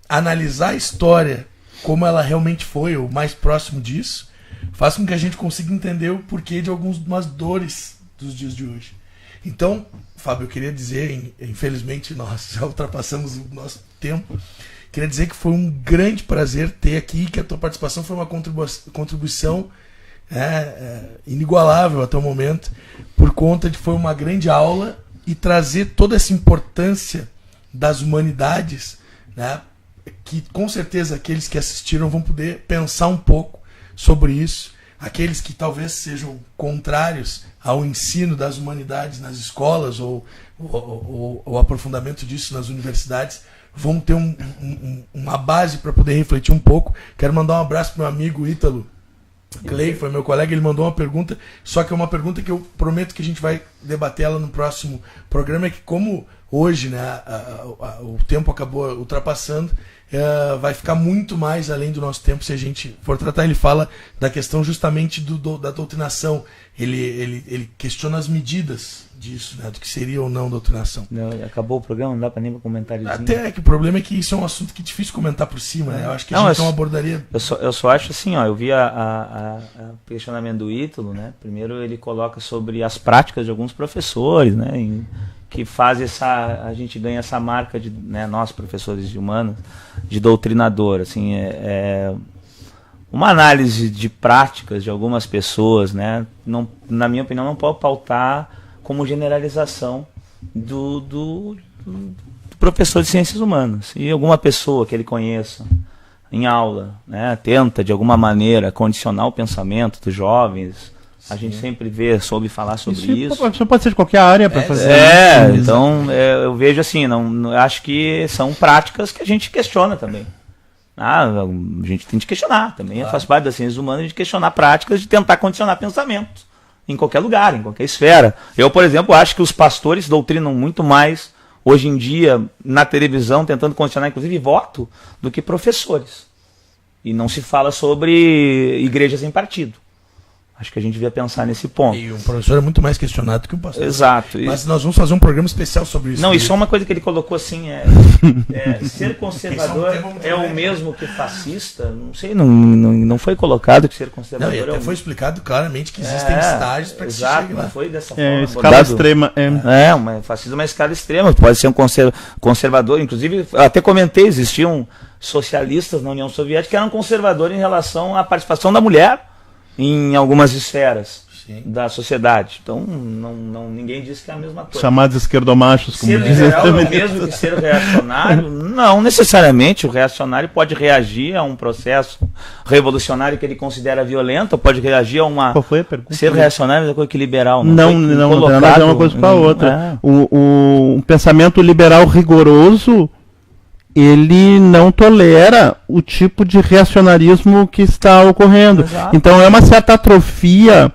analisar a história como ela realmente foi, ou mais próximo disso, faz com que a gente consiga entender o porquê de algumas dores dos dias de hoje. Então, Fábio, eu queria dizer, infelizmente nós já ultrapassamos o nosso tempo, queria dizer que foi um grande prazer ter aqui, que a tua participação foi uma contribuição inigualável até o momento, por conta de que foi uma grande aula e trazer toda essa importância das humanidades, né, que com certeza aqueles que assistiram vão poder pensar um pouco sobre isso. Aqueles que talvez sejam contrários ao ensino das humanidades nas escolas ou o aprofundamento disso nas universidades vão ter uma base para poder refletir um pouco. Quero mandar um abraço para o meu amigo Ítalo Clay, foi meu colega, ele mandou uma pergunta, só que é uma pergunta que eu prometo que a gente vai debater ela no próximo programa, é que como hoje, né, o tempo acabou ultrapassando, vai ficar muito mais além do nosso tempo se a gente for tratar. Ele fala da questão justamente da doutrinação, ele questiona as medidas disso, né, do que seria ou não doutrinação. Não, acabou o programa, não dá para nem comentar isso. Até que o problema é que isso é um assunto que é difícil comentar por cima, né? Eu acho que a gente não abordaria. Eu só acho assim, ó, eu vi o questionamento do Ítalo, né? Primeiro ele coloca sobre as práticas de alguns professores, né? Que faz a gente ganha essa marca de, né, nós professores de humanas, de doutrinador, assim, uma análise de práticas de algumas pessoas, né? Não, na minha opinião, não pode pautar como generalização do professor de ciências humanas. Se alguma pessoa que ele conheça em aula, né, tenta de alguma maneira condicionar o pensamento dos jovens, a gente sempre soube falar sobre isso. Isso pode ser de qualquer área para fazer. Então eu vejo assim, não acho que são práticas que a gente questiona também. A gente tem que questionar também, faz parte das ciências humanas de questionar práticas, de tentar condicionar pensamento em qualquer lugar, em qualquer esfera. Eu, por exemplo, acho que os pastores doutrinam muito mais hoje em dia na televisão, tentando condicionar inclusive voto, do que professores. E não se fala sobre igreja sem partido. Acho que a gente devia pensar nesse ponto. E um professor é muito mais questionado que um pastor. Exato. Mas nós vamos fazer um programa especial sobre isso. Não, e só uma coisa que ele colocou assim, ser conservador é o mesmo que fascista? Não sei, não foi colocado que ser conservador não, e até foi explicado claramente que existem estágios para que se chegue lá. Não foi dessa forma. Escala extrema. Fascismo é uma escala extrema. Pode ser um conservador. Inclusive, até comentei, existiam socialistas na União Soviética que eram conservadores em relação à participação da mulher em algumas esferas da sociedade. Então, ninguém disse que é a mesma coisa. Chamados esquerdomachos, como dizem. Ser liberal é o mesmo que ser reacionário? Não necessariamente. O reacionário pode reagir a um processo revolucionário que ele considera violento, ou pode reagir a uma... Qual foi a pergunta? Ser reacionário é coisa que liberal. Não tem nada a ver uma coisa com a outra. O pensamento liberal rigoroso, ele não tolera o tipo de reacionarismo que está ocorrendo. Exato. Então é uma certa atrofia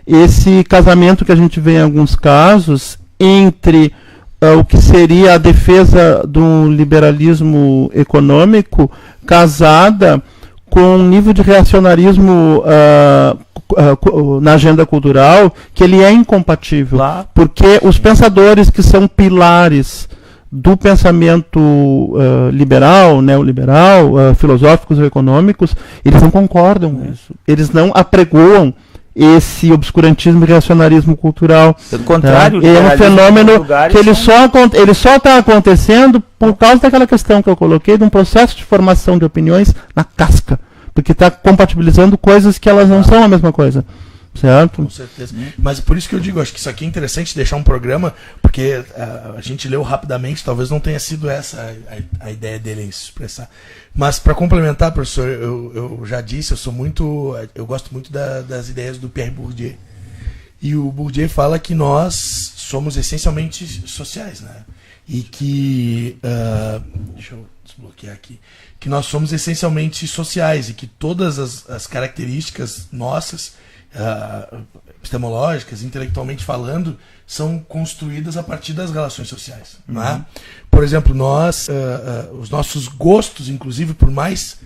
esse casamento que a gente vê em alguns casos entre o que seria a defesa do liberalismo econômico casada com um nível de reacionarismo na agenda cultural que ele é incompatível. Claro. Porque os pensadores que são pilares do pensamento liberal, neoliberal, filosóficos ou econômicos, eles não concordam com isso. Eles não apregoam esse obscurantismo e reacionarismo cultural. Pelo contrário, é um fenômeno que ele só está acontecendo por causa daquela questão que eu coloquei, de um processo de formação de opiniões na casca, porque está compatibilizando coisas que elas não são a mesma coisa. Certo? Com certeza. Mas por isso que eu digo, acho que isso aqui é interessante deixar um programa, porque a gente leu rapidamente, talvez não tenha sido essa a ideia dele em se expressar. Mas para complementar, professor, eu já disse, eu gosto muito das ideias do Pierre Bourdieu. E o Bourdieu fala que nós somos essencialmente sociais, né? E que deixa eu desbloquear aqui. Que nós somos essencialmente sociais e que todas as características nossas, epistemológicas, intelectualmente falando, são construídas a partir das relações sociais. Não é? Por exemplo, os nossos gostos, inclusive, por mais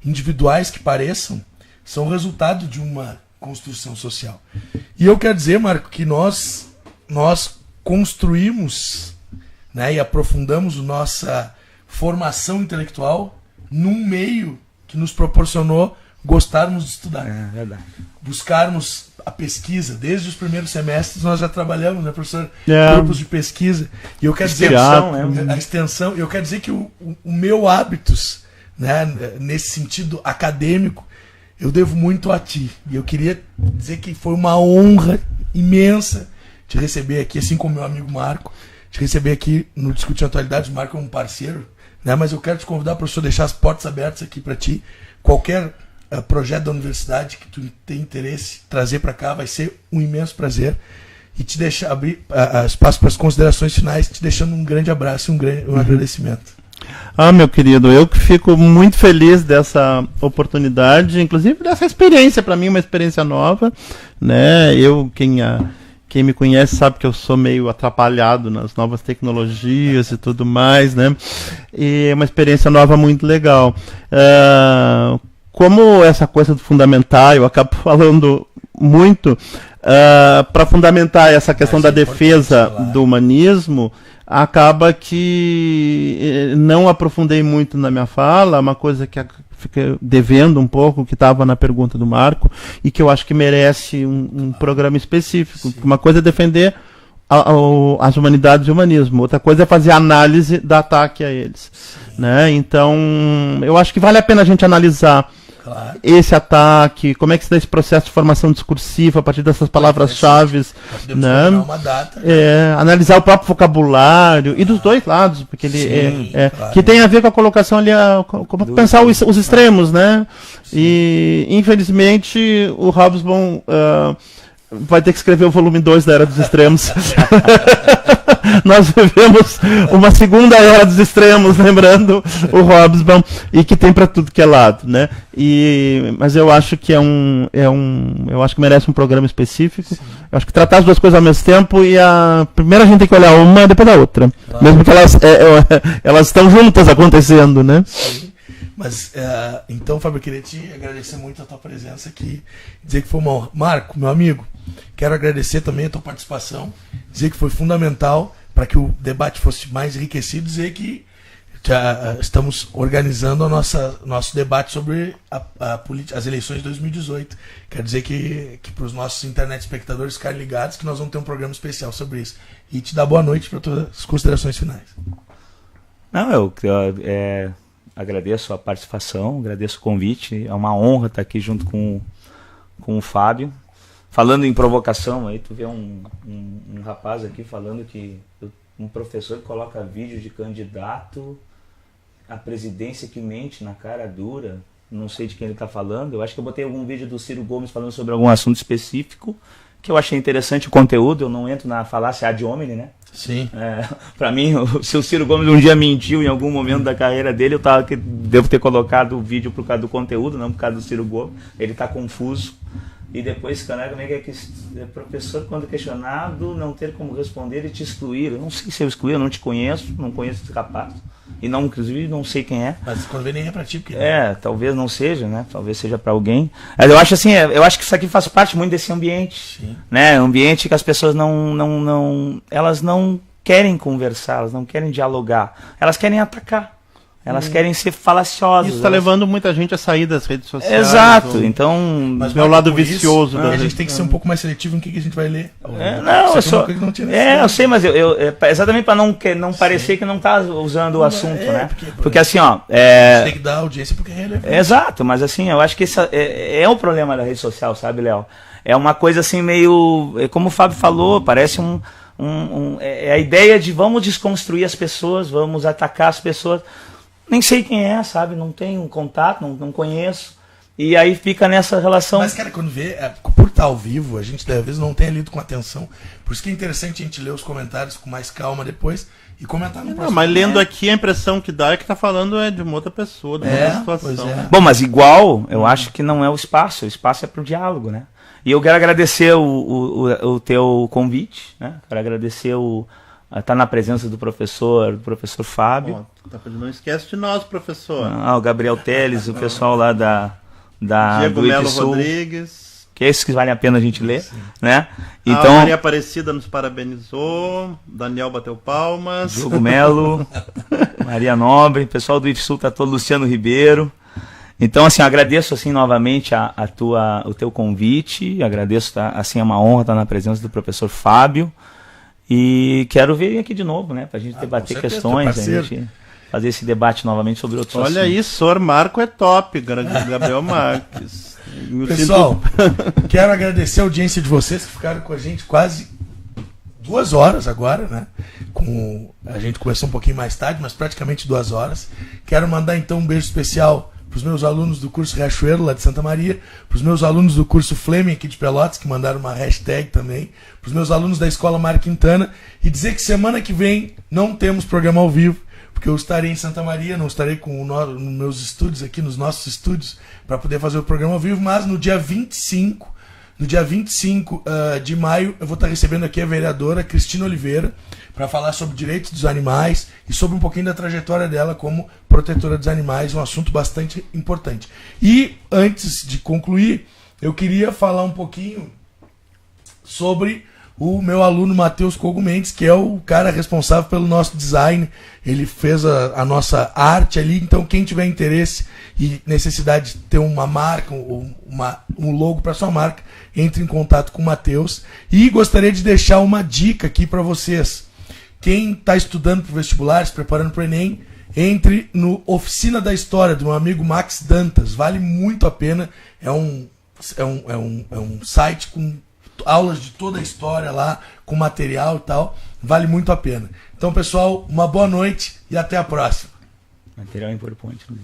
individuais que pareçam, são resultado de uma construção social. E eu quero dizer, Marco, que nós construímos, né, e aprofundamos a nossa formação intelectual num meio que nos proporcionou gostarmos de estudar. É verdade. Buscarmos a pesquisa. Desde os primeiros semestres nós já trabalhamos, né, professor? Grupos de pesquisa. E eu quero dizer a extensão. Eu quero dizer que o meu hábitos, né, nesse sentido acadêmico, eu devo muito a ti. E eu queria dizer que foi uma honra imensa te receber aqui, assim como meu amigo Marco. te receber aqui no Discutindo Atualidades. O Marco é um parceiro, né? Mas eu quero te convidar para o senhor deixar as portas abertas aqui para ti. Qualquer projeto da universidade que tu tem interesse trazer para cá, vai ser um imenso prazer. E te deixar abrir espaço para as considerações finais, te deixando um grande abraço e um agradecimento. Meu querido, eu que fico muito feliz dessa oportunidade, inclusive dessa experiência, para mim uma experiência nova, né? Quem me conhece sabe que eu sou meio atrapalhado nas novas tecnologias e tudo mais, né? E é uma experiência nova muito legal. Como essa coisa do fundamental, eu acabo falando muito, para fundamentar essa questão da defesa do humanismo, acaba que não aprofundei muito na minha fala, uma coisa que fica devendo um pouco, que estava na pergunta do Marco, e que eu acho que merece um programa específico. Sim. Uma coisa é defender as humanidades e o humanismo, outra coisa é fazer análise do ataque a eles. Né? Então, eu acho que vale a pena a gente analisar esse ataque, como é que se dá esse processo de formação discursiva a partir dessas palavras-chave, né? Uma data, analisar o próprio vocabulário e dos dois lados, porque ele que tem a ver com a colocação ali, como pensar os extremos, né? Sim. E infelizmente o Hobsbawm vai ter que escrever o volume 2 da Era dos Extremos. Nós vivemos uma segunda era dos extremos, lembrando o Hobsbawm, e que tem para tudo que é lado, né? Mas eu acho que eu acho que merece um programa específico. Sim. Eu acho que tratar as duas coisas ao mesmo tempo, e primeiro a gente tem que olhar uma depois a outra, claro. Mesmo que elas estão juntas acontecendo, né? Sim. Mas, então, Fábio, eu queria te agradecer muito a tua presença aqui, dizer que foi uma honra. Marco, meu amigo, quero agradecer também a tua participação, dizer que foi fundamental para que o debate fosse mais enriquecido, dizer que estamos organizando nosso debate sobre as eleições de 2018. Quero dizer que para os nossos internet espectadores ficarem ligados que nós vamos ter um programa especial sobre isso. E te dar boa noite para tuas considerações finais. Não, eu agradeço a participação, agradeço o convite. É uma honra estar aqui junto com o Fábio. Falando em provocação, aí tu vê um rapaz aqui falando que um professor que coloca vídeo de candidato à presidência que mente na cara dura. Não sei de quem ele está falando. Eu acho que eu botei algum vídeo do Ciro Gomes falando sobre algum assunto específico, que eu achei interessante o conteúdo. Eu não entro na falácia ad hominem, né? Sim. Para mim, se o Ciro Gomes um dia mentiu em algum momento da carreira dele, devo ter colocado o vídeo por causa do conteúdo, não por causa do Ciro Gomes. Ele está confuso. E depois, como é que professor, quando questionado, não ter como responder e te excluir. Eu não sei se eu excluí, eu não te conheço, não conheço esse rapaz. E não, inclusive, não sei quem é. Mas quando vem nem é pra ti, porque... talvez não seja, né? Talvez seja para alguém. Mas eu acho assim, eu acho que isso aqui faz parte muito desse ambiente. Sim. Né? Um ambiente que as pessoas elas não querem conversar, elas não querem dialogar, elas querem atacar. Elas querem ser falaciosas. Isso está levando muita gente a sair das redes sociais. Exato. Então, mas meu lado vicioso. A gente tem que ser um pouco mais seletivo em que a gente vai ler. Eu sei, mas exatamente para não parecer que não está usando o assunto, né? Porque assim, a gente tem que dar audiência porque é relevante. Exato, mas assim, eu acho que esse é o problema da rede social, sabe, Léo? É uma coisa assim meio, como o Fábio falou, parece a ideia de vamos desconstruir as pessoas, vamos atacar as pessoas. Nem sei quem é, sabe? Não tenho contato, não conheço. E aí fica nessa relação. Mas, cara, quando vê, por estar ao vivo, a gente às vezes não tem lido com atenção. Por isso que é interessante a gente ler os comentários com mais calma depois e comentar no próximo. Mas lendo aqui, a impressão que dá é que tá falando de uma outra pessoa, de uma outra situação. Bom, mas igual, eu acho que não é o espaço é pro diálogo, né? E eu quero agradecer o teu convite, né? Quero agradecer tá na presença do professor Fábio. Não esquece de nós, professor. O Gabriel Teles, o pessoal lá da Diego Melo Rodrigues. Que é esses que vale a pena a gente ler. Sim. Né? Então, a Maria Aparecida nos parabenizou, Daniel bateu palmas. Diogo Melo, Maria Nobre, pessoal do IFSU tá todo, Luciano Ribeiro. Então, assim, agradeço assim novamente o teu convite, agradeço, assim, é uma honra estar na presença do professor Fábio. E quero vir aqui de novo, né? Pra gente debater questões, a gente fazer esse debate novamente sobre outros assuntos. Olha aí, Sor Marco é top, Gabriel Marques. Pessoal, quero agradecer a audiência de vocês que ficaram com a gente quase 2 horas agora, né? A gente começou um pouquinho mais tarde, mas praticamente 2 horas. Quero mandar então um beijo especial para os meus alunos do curso Riachuelo, lá de Santa Maria, para os meus alunos do curso Fleming, aqui de Pelotas, que mandaram uma hashtag também, para os meus alunos da Escola Mário Quintana, e dizer que semana que vem não temos programa ao vivo, porque eu estarei em Santa Maria, não estarei nos meus estúdios aqui, nos nossos estúdios, para poder fazer o programa ao vivo, mas no dia 25 de maio, eu vou estar recebendo aqui a vereadora Cristina Oliveira para falar sobre direitos dos animais e sobre um pouquinho da trajetória dela como protetora dos animais, um assunto bastante importante. E, antes de concluir, eu queria falar um pouquinho sobre o meu aluno Matheus Kogo Mendes, que é o cara responsável pelo nosso design. Ele fez a nossa arte ali, então quem tiver interesse e necessidade de ter uma marca, um logo para sua marca, entre em contato com o Matheus. E gostaria de deixar uma dica aqui para vocês. Quem está estudando para o vestibular, se preparando para o Enem, entre no Oficina da História, do meu amigo Max Dantas. Vale muito a pena. É um site com aulas de toda a história lá, com material e tal. Vale muito a pena. Então, pessoal, uma boa noite e até a próxima. Material importante, né?